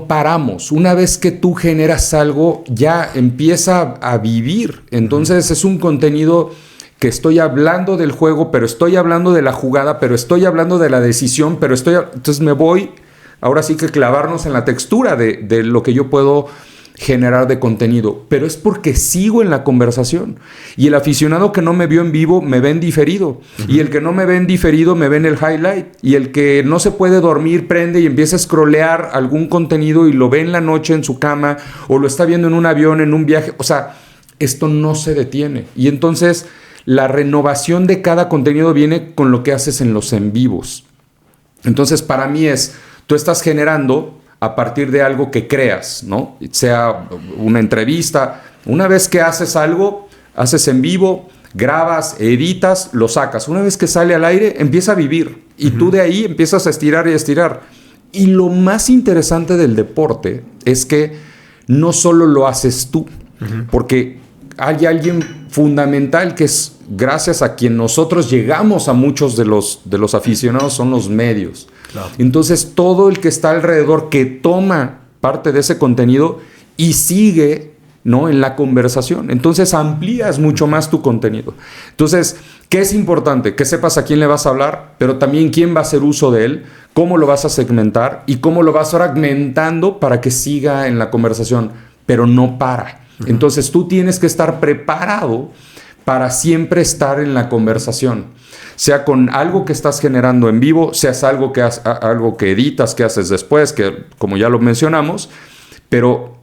[SPEAKER 1] paramos. Una vez que tú generas algo, ya empieza a vivir. Entonces es un contenido que estoy hablando del juego, pero estoy hablando de la jugada, pero estoy hablando de la decisión, entonces me voy, ahora sí que clavarnos en la textura de lo que yo puedo generar de contenido, pero es porque sigo en la conversación. Y el aficionado que no me vio en vivo me ve en diferido, y el que no me ve en diferido me ve en el highlight, y el que no se puede dormir prende y empieza a scrollear algún contenido y lo ve en la noche en su cama, o lo está viendo en un avión, en un viaje. O sea, esto no se detiene. Y entonces la renovación de cada contenido viene con lo que haces en los en vivos. Entonces, para mí tú estás generando a partir de algo que creas, ¿no? Sea una entrevista. Una vez que haces algo, haces en vivo, grabas, editas, lo sacas. Una vez que sale al aire, empieza a vivir. Y tú de ahí empiezas a estirar y a estirar. Y lo más interesante del deporte es que no solo lo haces tú, porque hay alguien fundamental que es gracias a quien nosotros llegamos a muchos de los aficionados, son los medios. Claro. Entonces todo el que está alrededor que toma parte de ese contenido y sigue, ¿no?, en la conversación, entonces amplías mucho más tu contenido. Entonces, ¿qué es importante? Que sepas a quién le vas a hablar, pero también quién va a hacer uso de él, cómo lo vas a segmentar y cómo lo vas fragmentando para que siga en la conversación, pero no para. Entonces tú tienes que estar preparado para siempre estar en la conversación, sea con algo que estás generando en vivo, seas algo que editas, que haces después, que como ya lo mencionamos, pero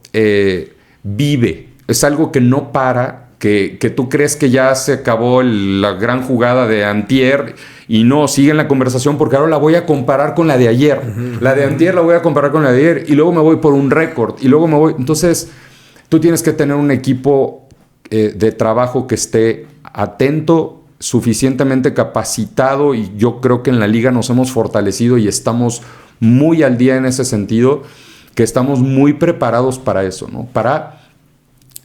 [SPEAKER 1] vive. Es algo que no para, que tú crees que ya se acabó la gran jugada de antier y no, sigue en la conversación porque ahora la voy a comparar con la de ayer. La de antier la voy a comparar con la de ayer y luego me voy por un récord y luego me voy. Entonces tú tienes que tener un equipo de trabajo que esté atento, suficientemente capacitado, y yo creo que en la liga nos hemos fortalecido y estamos muy al día en ese sentido, que estamos muy preparados para eso, ¿no? Para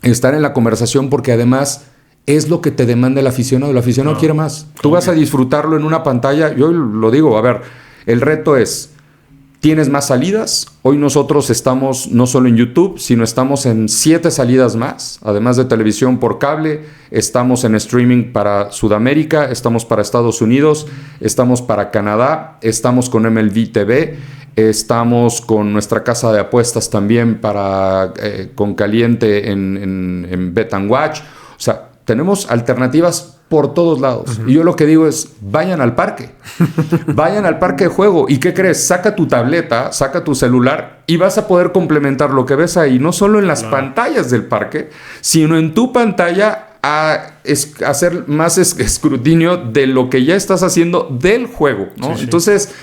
[SPEAKER 1] estar en la conversación, porque además es lo que te demanda el aficionado. El aficionado quiere más. Tú vas a disfrutarlo en una pantalla. Yo lo digo, a ver, el reto es: ¿tienes más salidas? Hoy nosotros estamos no solo en YouTube, sino estamos en 7 salidas más. Además de televisión por cable, estamos en streaming para Sudamérica, estamos para Estados Unidos, estamos para Canadá, estamos con MLB TV, estamos con nuestra casa de apuestas también con Caliente en Bet and Watch. O sea, tenemos alternativas por todos lados. Y yo lo que digo es: vayan al parque. Vayan al parque de juego. ¿Y qué crees? Saca tu tableta, saca tu celular y vas a poder complementar lo que ves ahí, no solo en las pantallas del parque, sino en tu pantalla, a hacer más escrutinio de lo que ya estás haciendo del juego, ¿no? Sí. Entonces,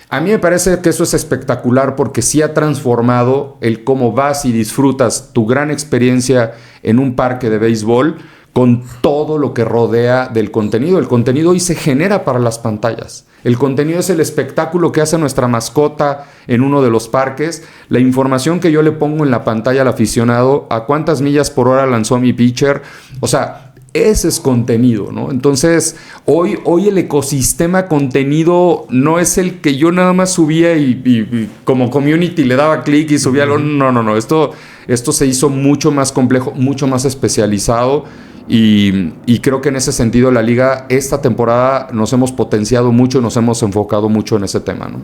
[SPEAKER 1] a mí me parece que eso es espectacular, porque sí ha transformado el cómo vas y disfrutas tu gran experiencia en un parque de béisbol, con todo lo que rodea del contenido. El contenido hoy se genera para las pantallas. El contenido es el espectáculo que hace nuestra mascota en uno de los parques. La información que yo le pongo en la pantalla al aficionado, a cuántas millas por hora lanzó mi pitcher. O sea, ese es contenido, ¿no? Entonces, hoy el ecosistema contenido no es el que yo nada más subía y como community le daba clic y subía algo. No. Esto se hizo mucho más complejo, mucho más especializado y creo que en ese sentido la liga esta temporada nos hemos potenciado mucho, nos hemos enfocado mucho en ese tema, ¿no?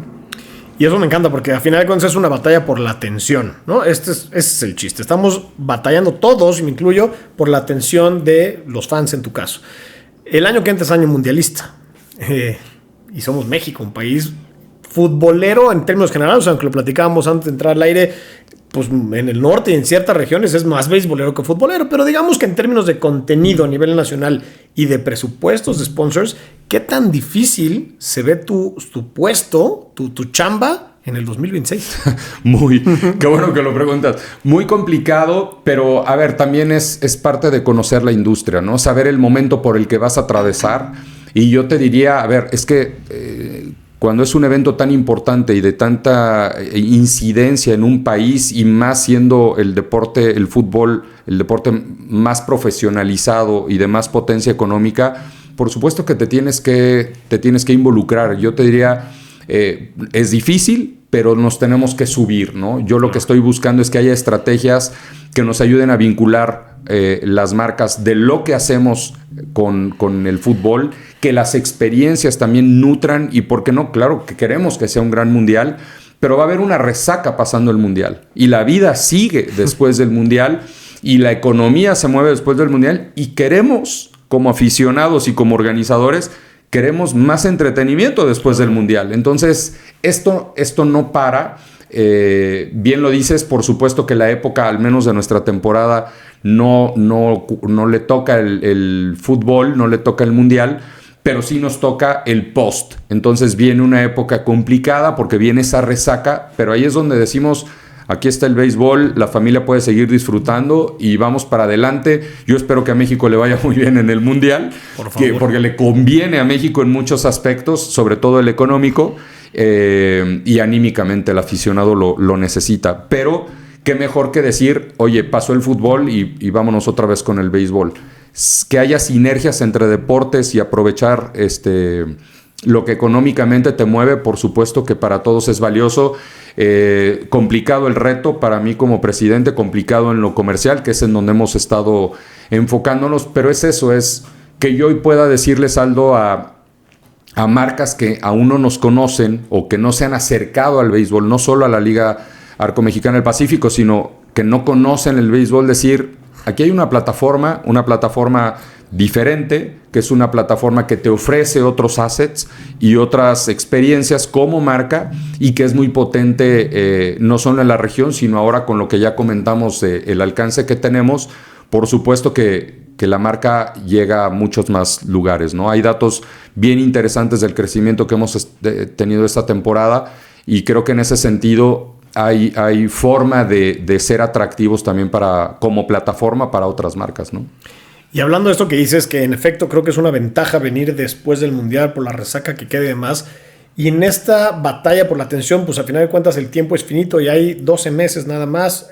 [SPEAKER 2] Y eso me encanta porque al final de cuentas es una batalla por la atención, ¿no? Ese es el chiste. Estamos batallando todos, y me incluyo, por la atención de los fans en tu caso. El año que entra es año mundialista. Y somos México, un país futbolero en términos generales, aunque lo platicábamos antes de entrar al aire, pues en el norte y en ciertas regiones es más beisbolero que futbolero, pero digamos que en términos de contenido a nivel nacional y de presupuestos de sponsors, ¿qué tan difícil se ve tu puesto, tu chamba en el 2026?
[SPEAKER 1] Qué bueno que lo preguntas. Muy complicado, pero a ver, también es parte de conocer la industria, ¿no? Saber el momento por el que vas a atravesar. Y yo te diría, a ver, es que cuando es un evento tan importante y de tanta incidencia en un país y más siendo el deporte, el fútbol, el deporte más profesionalizado y de más potencia económica, por supuesto que te tienes que involucrar. Yo te diría, es difícil, pero nos tenemos que subir, ¿no? Yo lo que estoy buscando es que haya estrategias que nos ayuden a vincular las marcas de lo que hacemos con el fútbol, que las experiencias también nutran y, ¿por qué no? Claro que queremos que sea un gran mundial, pero va a haber una resaca pasando el mundial y la vida sigue después del mundial y la economía se mueve después del mundial y queremos, como aficionados y como organizadores, queremos más entretenimiento después del mundial. Entonces, esto no para. Bien lo dices, por supuesto que la época, al menos de nuestra temporada, no le toca el fútbol, no le toca el mundial, pero sí nos toca el post. Entonces viene una época complicada porque viene esa resaca, pero ahí es donde decimos, aquí está el béisbol, la familia puede seguir disfrutando y vamos para adelante. Yo espero que a México le vaya muy bien en el mundial,
[SPEAKER 2] por favor,
[SPEAKER 1] porque le conviene a México en muchos aspectos, sobre todo el económico. Y anímicamente el aficionado lo necesita, pero qué mejor que decir, oye, pasó el fútbol y vámonos otra vez con el béisbol, que haya sinergias entre deportes y aprovechar lo que económicamente te mueve. Por supuesto que para todos es valioso. Complicado el reto para mí como presidente, complicado en lo comercial, que es en donde hemos estado enfocándonos, pero es eso, es que yo hoy pueda decirles algo a marcas que aún no nos conocen o que no se han acercado al béisbol, no solo a la Liga Arco Mexicana del Pacífico, sino que no conocen el béisbol, decir, aquí hay una plataforma diferente, que es una plataforma que te ofrece otros assets y otras experiencias como marca y que es muy potente, no solo en la región, sino ahora con lo que ya comentamos, el alcance que tenemos. Por supuesto que la marca llega a muchos más lugares, ¿no? Hay datos bien interesantes del crecimiento que hemos tenido esta temporada y creo que en ese sentido hay forma de ser atractivos también como plataforma para otras marcas, ¿no?
[SPEAKER 2] Y hablando de esto que dices, que en efecto creo que es una ventaja venir después del Mundial por la resaca que quede de más. Y en esta batalla por la atención, pues al final de cuentas el tiempo es finito y hay 12 meses nada más.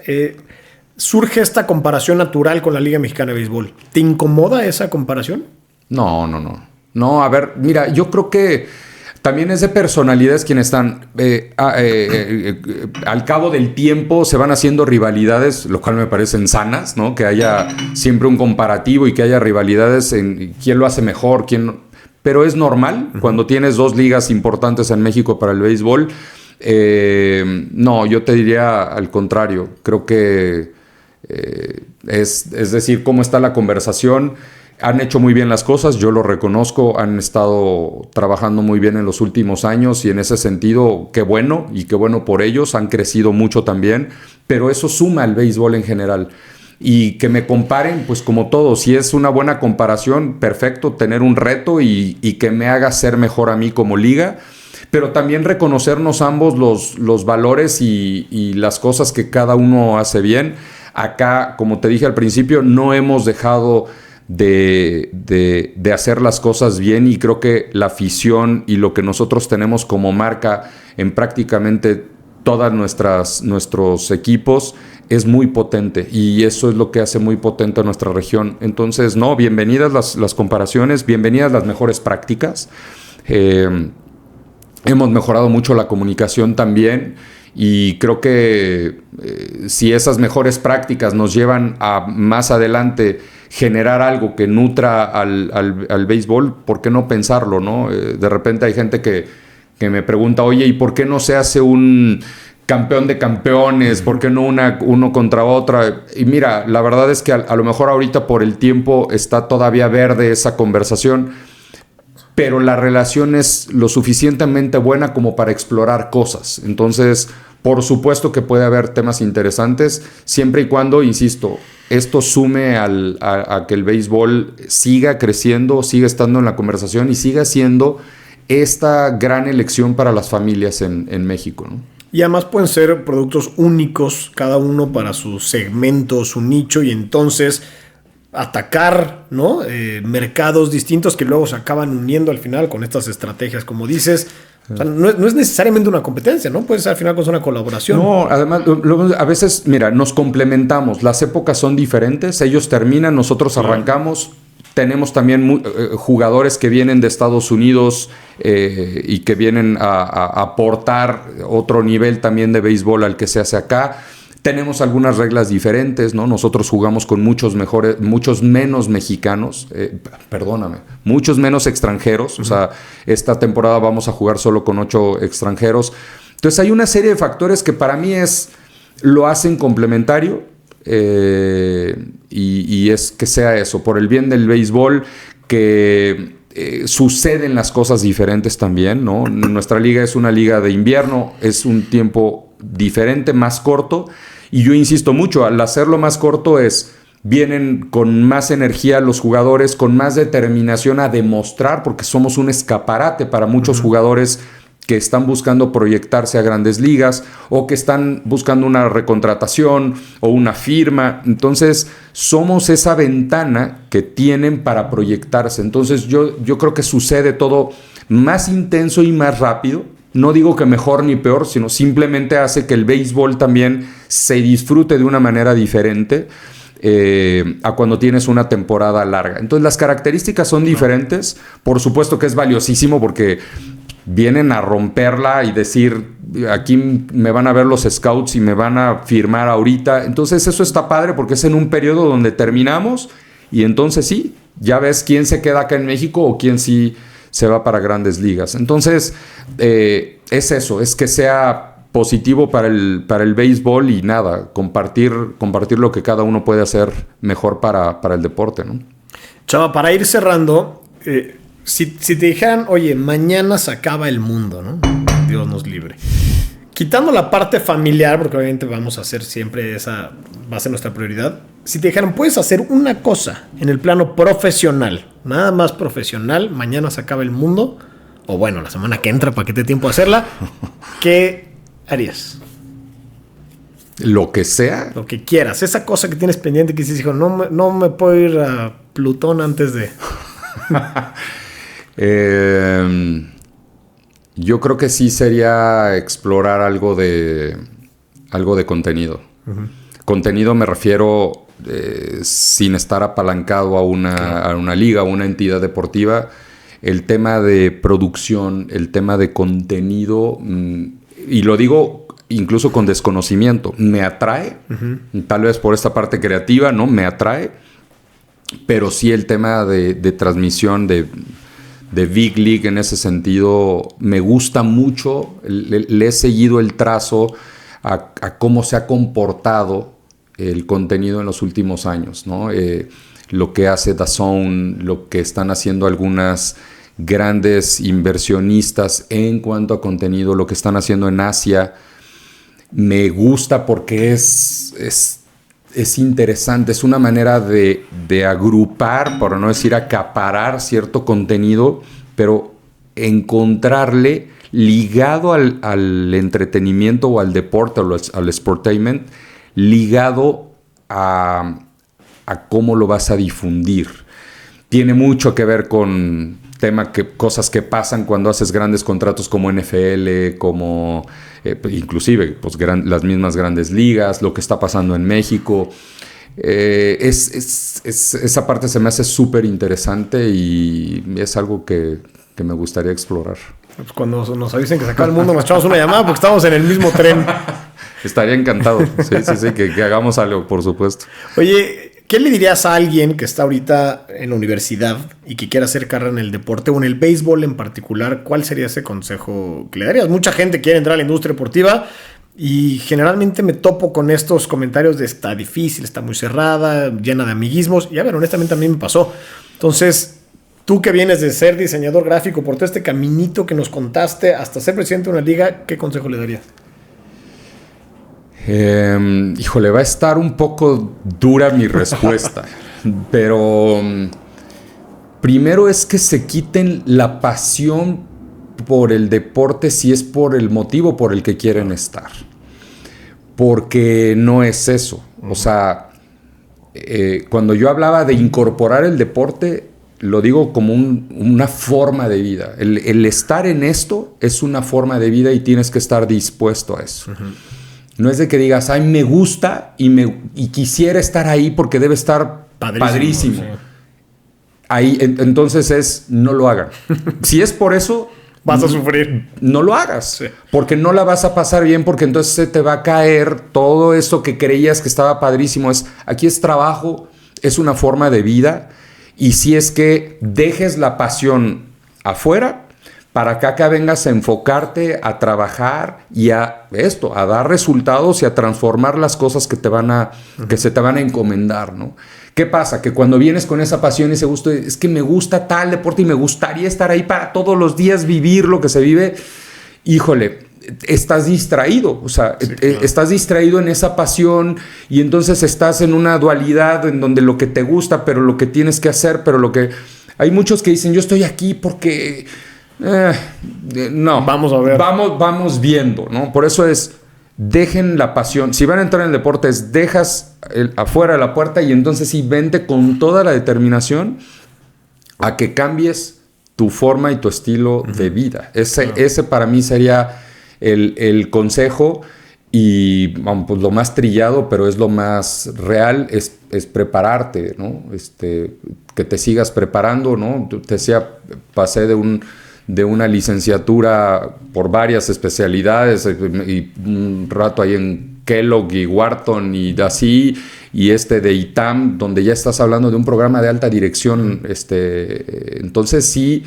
[SPEAKER 2] Surge esta comparación natural con la Liga Mexicana de Béisbol. ¿Te incomoda esa comparación?
[SPEAKER 1] No. No, a ver, mira, yo creo que también es de personalidades quienes están al cabo del tiempo se van haciendo rivalidades, lo cual me parecen sanas, ¿no? Que haya siempre un comparativo y que haya rivalidades en quién lo hace mejor, quién no. Pero es normal cuando tienes dos ligas importantes en México para el béisbol. No, yo te diría al contrario. Creo que es decir, cómo está la conversación. Han hecho muy bien las cosas, yo lo reconozco, han estado trabajando muy bien en los últimos años y en ese sentido, qué bueno y qué bueno por ellos, han crecido mucho también, pero eso suma al béisbol en general. Y que me comparen, pues como todo, si es una buena comparación, perfecto, tener un reto y que me haga ser mejor a mí como liga, pero también reconocernos ambos los valores y las cosas que cada uno hace bien. Acá, como te dije al principio, no hemos dejado de hacer las cosas bien y creo que la afición y lo que nosotros tenemos como marca en prácticamente todas nuestros equipos es muy potente y eso es lo que hace muy potente a nuestra región. Entonces, no, bienvenidas las comparaciones, bienvenidas las mejores prácticas. Hemos mejorado mucho la comunicación también y creo que si esas mejores prácticas nos llevan a más adelante generar algo que nutra al béisbol, ¿por qué no pensarlo, no? De repente hay gente que me pregunta, oye, ¿y por qué no se hace un campeón de campeones? ¿Por qué no uno contra otra? Y mira, la verdad es que a lo mejor ahorita por el tiempo está todavía verde esa conversación, pero la relación es lo suficientemente buena como para explorar cosas. Entonces, por supuesto que puede haber temas interesantes, siempre y cuando, insisto, esto sume a que el béisbol siga creciendo, siga estando en la conversación y siga siendo esta gran elección para las familias en México, ¿no?
[SPEAKER 2] Y además pueden ser productos únicos, cada uno para su segmento, su nicho, y entonces atacar, ¿no? Mercados distintos que luego se acaban uniendo al final con estas estrategias, como dices. O sea, no es necesariamente una competencia, ¿no? Puede ser al final con una colaboración.
[SPEAKER 1] No, además, a veces, mira, nos complementamos. Las épocas son diferentes. Ellos terminan, nosotros arrancamos. Tenemos también jugadores que vienen de Estados Unidos y que vienen a aportar otro nivel también de béisbol al que se hace acá. Tenemos algunas reglas diferentes, ¿no? Nosotros jugamos con muchos menos mexicanos, muchos menos extranjeros. O sea, esta temporada vamos a jugar solo con 8 extranjeros. Entonces hay una serie de factores que para mí lo hacen complementario. Y es que sea eso, por el bien del béisbol, que suceden las cosas diferentes también, ¿no? Nuestra liga es una liga de invierno, es un tiempo diferente, más corto, y yo insisto mucho, al hacerlo más corto vienen con más energía los jugadores, con más determinación a demostrar, porque somos un escaparate para muchos jugadores que están buscando proyectarse a grandes ligas o que están buscando una recontratación o una firma. Entonces, somos esa ventana que tienen para proyectarse. Entonces, yo creo que sucede todo más intenso y más rápido. No digo que mejor ni peor, sino simplemente hace que el béisbol también se disfrute de una manera diferente a cuando tienes una temporada larga. Entonces, las características son diferentes. Por supuesto que es valiosísimo porque vienen a romperla y decir, aquí me van a ver los scouts y me van a firmar ahorita. Entonces eso está padre porque es en un periodo donde terminamos y entonces sí, ya ves quién se queda acá en México o quién sí se va para grandes ligas. Entonces es eso, es que sea positivo para el béisbol y nada, compartir lo que cada uno puede hacer mejor para el deporte, ¿no?
[SPEAKER 2] Chava, para ir cerrando, si te dijeran, oye, mañana se acaba el mundo, ¿no? Dios nos libre. Quitando la parte familiar, porque obviamente vamos a hacer siempre esa, va a ser nuestra prioridad. Si te dijeran, puedes hacer una cosa en el plano profesional, nada más profesional, mañana se acaba el mundo, o bueno, la semana que entra para que te dé tiempo a hacerla, ¿qué harías?
[SPEAKER 1] Lo que sea.
[SPEAKER 2] Lo que quieras. Esa cosa que tienes pendiente que dices, hijo, no me puedo ir a Plutón antes de...
[SPEAKER 1] Yo creo que sí sería explorar algo de contenido. Contenido me refiero sin estar apalancado a una liga, a una entidad deportiva. El tema de producción, el tema de contenido, y lo digo incluso con desconocimiento, me atrae. Tal vez por esta parte creativa, ¿no? Me atrae. Pero sí el tema de transmisión de Big League en ese sentido me gusta mucho. Le he seguido el trazo a cómo se ha comportado el contenido en los últimos años, ¿no? Lo que hace DAZN, lo que están haciendo algunas grandes inversionistas en cuanto a contenido, lo que están haciendo en Asia. Me gusta porque es interesante, es una manera de agrupar, por no decir acaparar cierto contenido, pero encontrarle ligado al entretenimiento o al deporte o al sportainment, ligado a cómo lo vas a difundir. Tiene mucho que ver con tema que cosas que pasan cuando haces grandes contratos como NFL, como inclusive pues, las mismas grandes ligas, lo que está pasando en México. Esa parte se me hace súper interesante y es algo que me gustaría explorar.
[SPEAKER 2] Pues cuando nos avisen que se acaba el mundo, nos echamos una llamada porque estamos en el mismo tren.
[SPEAKER 1] Estaría encantado, sí, que hagamos algo, por supuesto.
[SPEAKER 2] Oye, ¿qué le dirías a alguien que está ahorita en la universidad y que quiera hacer carrera en el deporte o en el béisbol en particular? ¿Cuál sería ese consejo que le darías? Mucha gente quiere entrar a la industria deportiva y generalmente me topo con estos comentarios de está difícil, está muy cerrada, llena de amiguismos. Y a ver, honestamente a mí me pasó. Entonces, tú que vienes de ser diseñador gráfico por todo este caminito que nos contaste hasta ser presidente de una liga, ¿qué consejo le darías?
[SPEAKER 1] Híjole, va a estar un poco dura mi respuesta, pero primero es que se quiten la pasión por el deporte si es por el motivo por el que quieren estar, porque no es eso. O sea, cuando yo hablaba de incorporar el deporte, lo digo como una forma de vida. El estar en esto es una forma de vida y tienes que estar dispuesto a eso. Uh-huh. No es de que digas, ay, me gusta y quisiera estar ahí porque debe estar padrísimo. Sí. Ahí, entonces no lo hagan. Si es por eso,
[SPEAKER 2] vas a sufrir.
[SPEAKER 1] No lo hagas. Sí. Porque no la vas a pasar bien, porque entonces se te va a caer todo eso que creías que estaba padrísimo. Aquí es trabajo, es una forma de vida. Y si es que dejes la pasión afuera, para acá vengas a enfocarte, a trabajar y a dar resultados y a transformar las cosas que se te van a encomendar, ¿no? ¿Qué pasa? Que cuando vienes con esa pasión y ese gusto, es que me gusta tal deporte y me gustaría estar ahí para todos los días vivir lo que se vive, híjole, estás distraído, o sea, sí, claro. Estás distraído en esa pasión y entonces estás en una dualidad en donde lo que te gusta, pero lo que tienes que hacer, pero lo que... Hay muchos que dicen, yo estoy aquí porque... no,
[SPEAKER 2] vamos a ver.
[SPEAKER 1] Vamos viendo, ¿no? Por eso dejen la pasión. Si van a entrar en el deporte, dejas afuera de la puerta y entonces sí, vente con toda la determinación a que cambies tu forma y tu estilo de vida. Ese para mí sería el consejo y pues, lo más trillado, pero es lo más real, es prepararte, ¿no? Que te sigas preparando, ¿no? Te decía, pasé de una licenciatura por varias especialidades y un rato ahí en Kellogg y Wharton y así, y de ITAM, donde ya estás hablando de un programa de alta dirección. Entonces sí,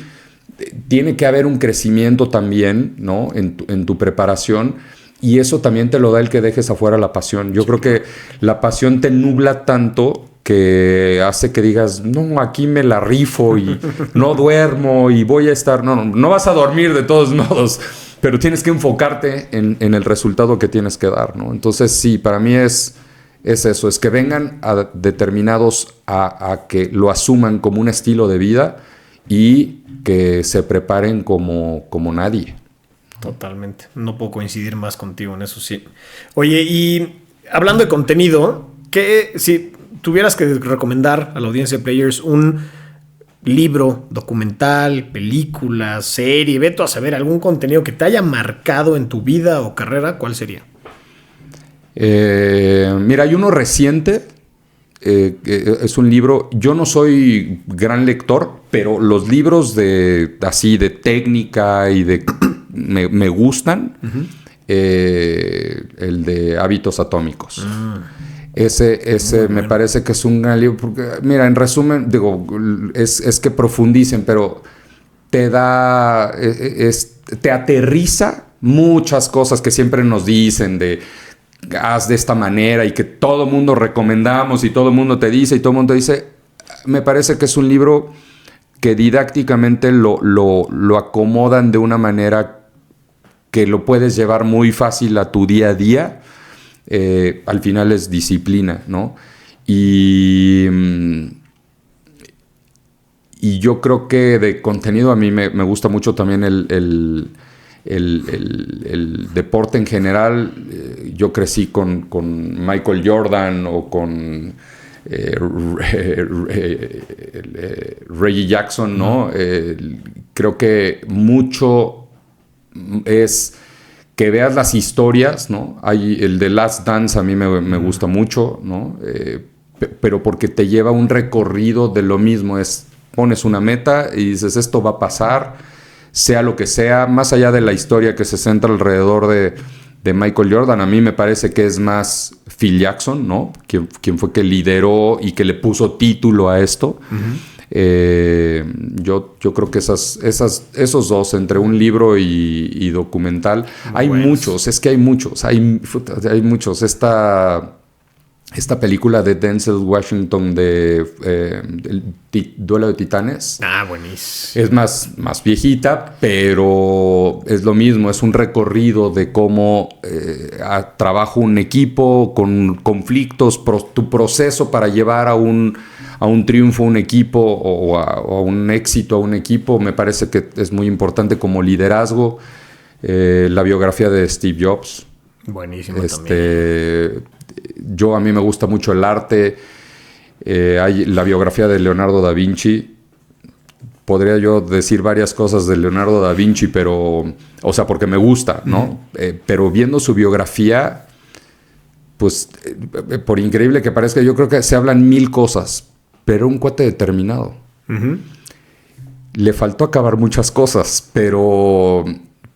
[SPEAKER 1] tiene que haber un crecimiento también, ¿no? en tu preparación, y eso también te lo da el que dejes afuera la pasión. Yo creo que la pasión te nubla tanto que hace que digas, no, aquí me la rifo y no duermo y voy a estar... No vas a dormir de todos modos, pero tienes que enfocarte en el resultado que tienes que dar, ¿no? Entonces sí, para mí es eso, es que vengan determinados a que lo asuman como un estilo de vida y que se preparen como nadie.
[SPEAKER 2] Totalmente, no puedo coincidir más contigo en eso, sí. Oye, y hablando de contenido, si tuvieras que recomendar a la audiencia de Players un libro, documental, película, serie, vete a saber, algún contenido que te haya marcado en tu vida o carrera, ¿cuál sería?
[SPEAKER 1] Mira, hay uno reciente, es un libro, yo no soy gran lector, pero los libros de técnica y me gustan. Uh-huh. El de Hábitos Atómicos. Ese me parece que es un gran libro, porque, mira, en resumen, digo, es que profundicen, pero te da, te aterriza muchas cosas que siempre nos dicen de haz de esta manera y que todo mundo recomendamos y todo el mundo te dice y todo el mundo te dice. Me parece que es un libro que didácticamente lo acomodan de una manera que lo puedes llevar muy fácil a tu día a día. Al final es disciplina, ¿no? Y yo creo que de contenido a mí me gusta mucho también el deporte en general. Yo crecí con Michael Jordan o con Reggie Jackson, ¿no? Creo que mucho es que veas las historias, ¿no? Hay el de Last Dance, a mí me gusta mucho, ¿no? Pero porque te lleva un recorrido de lo mismo, pones una meta y dices, esto va a pasar, sea lo que sea, más allá de la historia que se centra alrededor de Michael Jordan. A mí me parece que es más Phil Jackson, ¿no? Quien fue que lideró y que le puso título a esto. Yo creo que esos dos, entre un libro y documental, hay muchos, es que hay muchos. Esta película de Denzel Washington el Duelo de Titanes.
[SPEAKER 2] Buenísimo.
[SPEAKER 1] Es más viejita, pero es lo mismo. Es un recorrido de cómo trabaja un equipo con conflictos, tu proceso para llevar a un triunfo a un equipo o a un éxito a un equipo. Me parece que es muy importante como liderazgo. La biografía de Steve Jobs.
[SPEAKER 2] Buenísimo también.
[SPEAKER 1] A mí me gusta mucho el arte. Hay la biografía de Leonardo da Vinci. Podría yo decir varias cosas de Leonardo da Vinci, porque me gusta, ¿no? Pero viendo su biografía, pues, por increíble que parezca, yo creo que se hablan 1000 cosas, pero un cuate determinado. Le faltó acabar muchas cosas, pero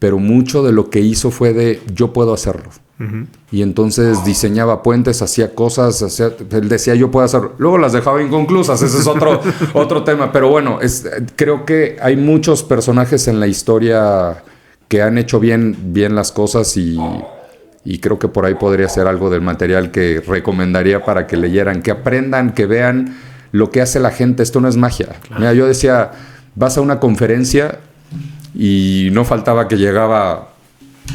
[SPEAKER 1] mucho de lo que hizo fue de yo puedo hacerlo. Y entonces diseñaba puentes, hacía cosas, él decía yo puedo hacerlo. Luego las dejaba inconclusas, ese es otro tema. Pero bueno, creo que hay muchos personajes en la historia que han hecho bien las cosas y creo que por ahí podría ser algo del material que recomendaría para que leyeran, que aprendan, que vean lo que hace la gente. Esto no es magia. Claro. Mira, yo decía, vas a una conferencia y no faltaba que llegaba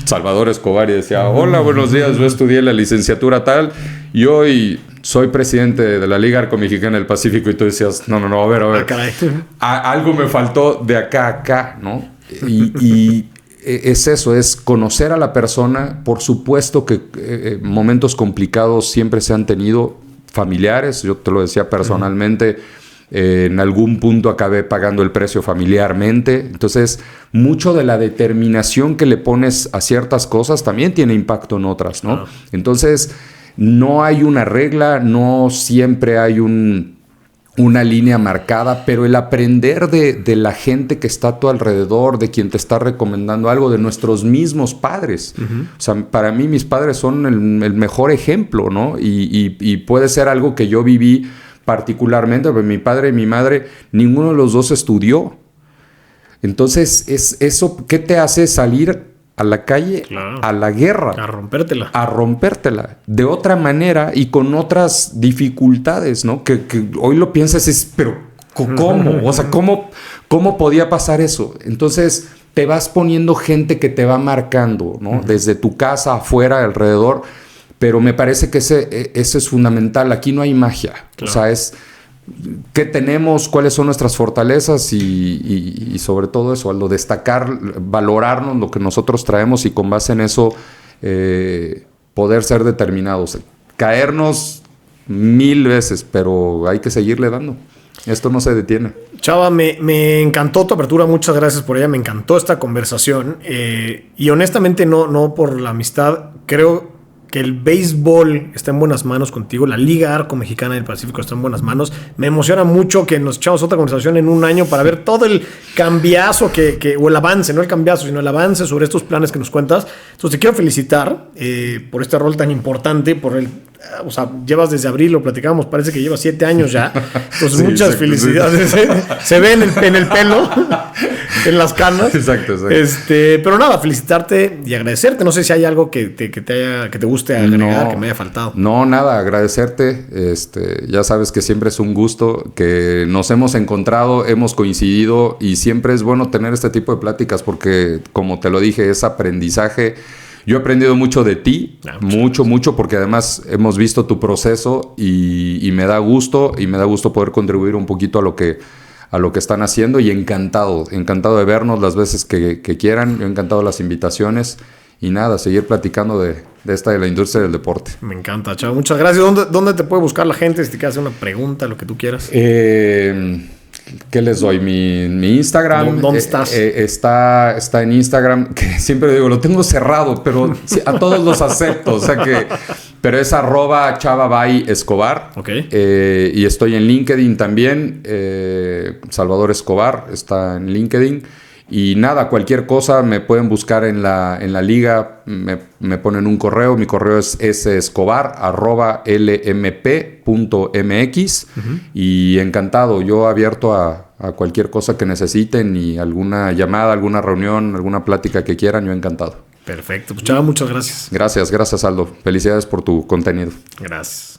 [SPEAKER 1] Salvador Escobar y decía, hola, buenos días, yo estudié la licenciatura tal y hoy soy presidente de la Liga Arco Mexicana del Pacífico. Y tú decías, no, a ver. Algo me faltó de acá a acá, ¿no? Y es eso, es conocer a la persona. Por supuesto que momentos complicados siempre se han tenido, familiares, yo te lo decía personalmente. En algún punto acabé pagando el precio familiarmente. Entonces, mucho de la determinación que le pones a ciertas cosas también tiene impacto en otras, ¿no? Entonces, no hay una regla, no siempre hay una línea marcada, pero el aprender de la gente que está a tu alrededor, de quien te está recomendando algo, de nuestros mismos padres. O sea, para mí mis padres son el mejor ejemplo, ¿no? Y puede ser algo que yo viví particularmente, porque mi padre y mi madre, ninguno de los dos estudió. Entonces, eso, ¿qué te hace salir a la calle? Claro. A la guerra? A rompértela. De otra manera y con otras dificultades, ¿no? Que hoy lo piensas, pero ¿cómo? O sea, ¿cómo podía pasar eso? Entonces, te vas poniendo gente que te va marcando, ¿no? Desde tu casa, afuera, alrededor. Pero me parece que ese es fundamental. Aquí no hay magia. Claro. O sea, es qué tenemos, cuáles son nuestras fortalezas y sobre todo eso, al destacar, valorarnos lo que nosotros traemos y con base en eso poder ser determinados. Caernos 1000 veces, pero hay que seguirle dando. Esto no se detiene.
[SPEAKER 2] Chava, me encantó tu apertura, muchas gracias por ella, me encantó esta conversación y honestamente no por la amistad, creo que el béisbol está en buenas manos contigo, la Liga Arco Mexicana del Pacífico está en buenas manos. Me emociona mucho que nos echamos otra conversación en un año para ver todo el cambiazo o el avance, no el cambiazo, sino el avance sobre estos planes que nos cuentas. Entonces te quiero felicitar por este rol tan importante, o sea, llevas desde abril, lo platicábamos, parece que llevas 7 años ya. Entonces sí, muchas felicidades. Sí. Se ve en el pelo, en las canas.
[SPEAKER 1] Exacto.
[SPEAKER 2] Pero nada, felicitarte y agradecerte. No sé si hay algo que te guste agregar, que me haya faltado.
[SPEAKER 1] No, nada, agradecerte. Ya sabes que siempre es un gusto, que nos hemos encontrado, hemos coincidido y siempre es bueno tener este tipo de pláticas porque, como te lo dije, es aprendizaje. Yo he aprendido mucho de ti, mucho, porque además hemos visto tu proceso y me da gusto poder contribuir un poquito a lo que están haciendo y encantado de vernos las veces que quieran. Yo encantado de las invitaciones y nada, seguir platicando de de la industria del deporte.
[SPEAKER 2] Me encanta, Chava. Muchas gracias. ¿Dónde te puede buscar la gente? Si te quieres hacer una pregunta, lo que tú quieras.
[SPEAKER 1] ¿Qué les doy? Mi Instagram.
[SPEAKER 2] ¿Dónde estás?
[SPEAKER 1] Está en Instagram, que siempre digo, lo tengo cerrado, pero a todos los acepto. O sea que... Pero es @ChavaBay_Escobar.
[SPEAKER 2] Ok.
[SPEAKER 1] Y estoy en LinkedIn también. Salvador Escobar está en LinkedIn. Y nada, cualquier cosa me pueden buscar en la liga. Me ponen un correo. Mi correo es sescobar@lmp.mx. Y encantado. Yo abierto a cualquier cosa que necesiten. Y alguna llamada, alguna reunión, alguna plática que quieran. Yo encantado.
[SPEAKER 2] Perfecto. Pues Chava, muchas gracias.
[SPEAKER 1] Gracias, Aldo. Felicidades por tu contenido.
[SPEAKER 2] Gracias.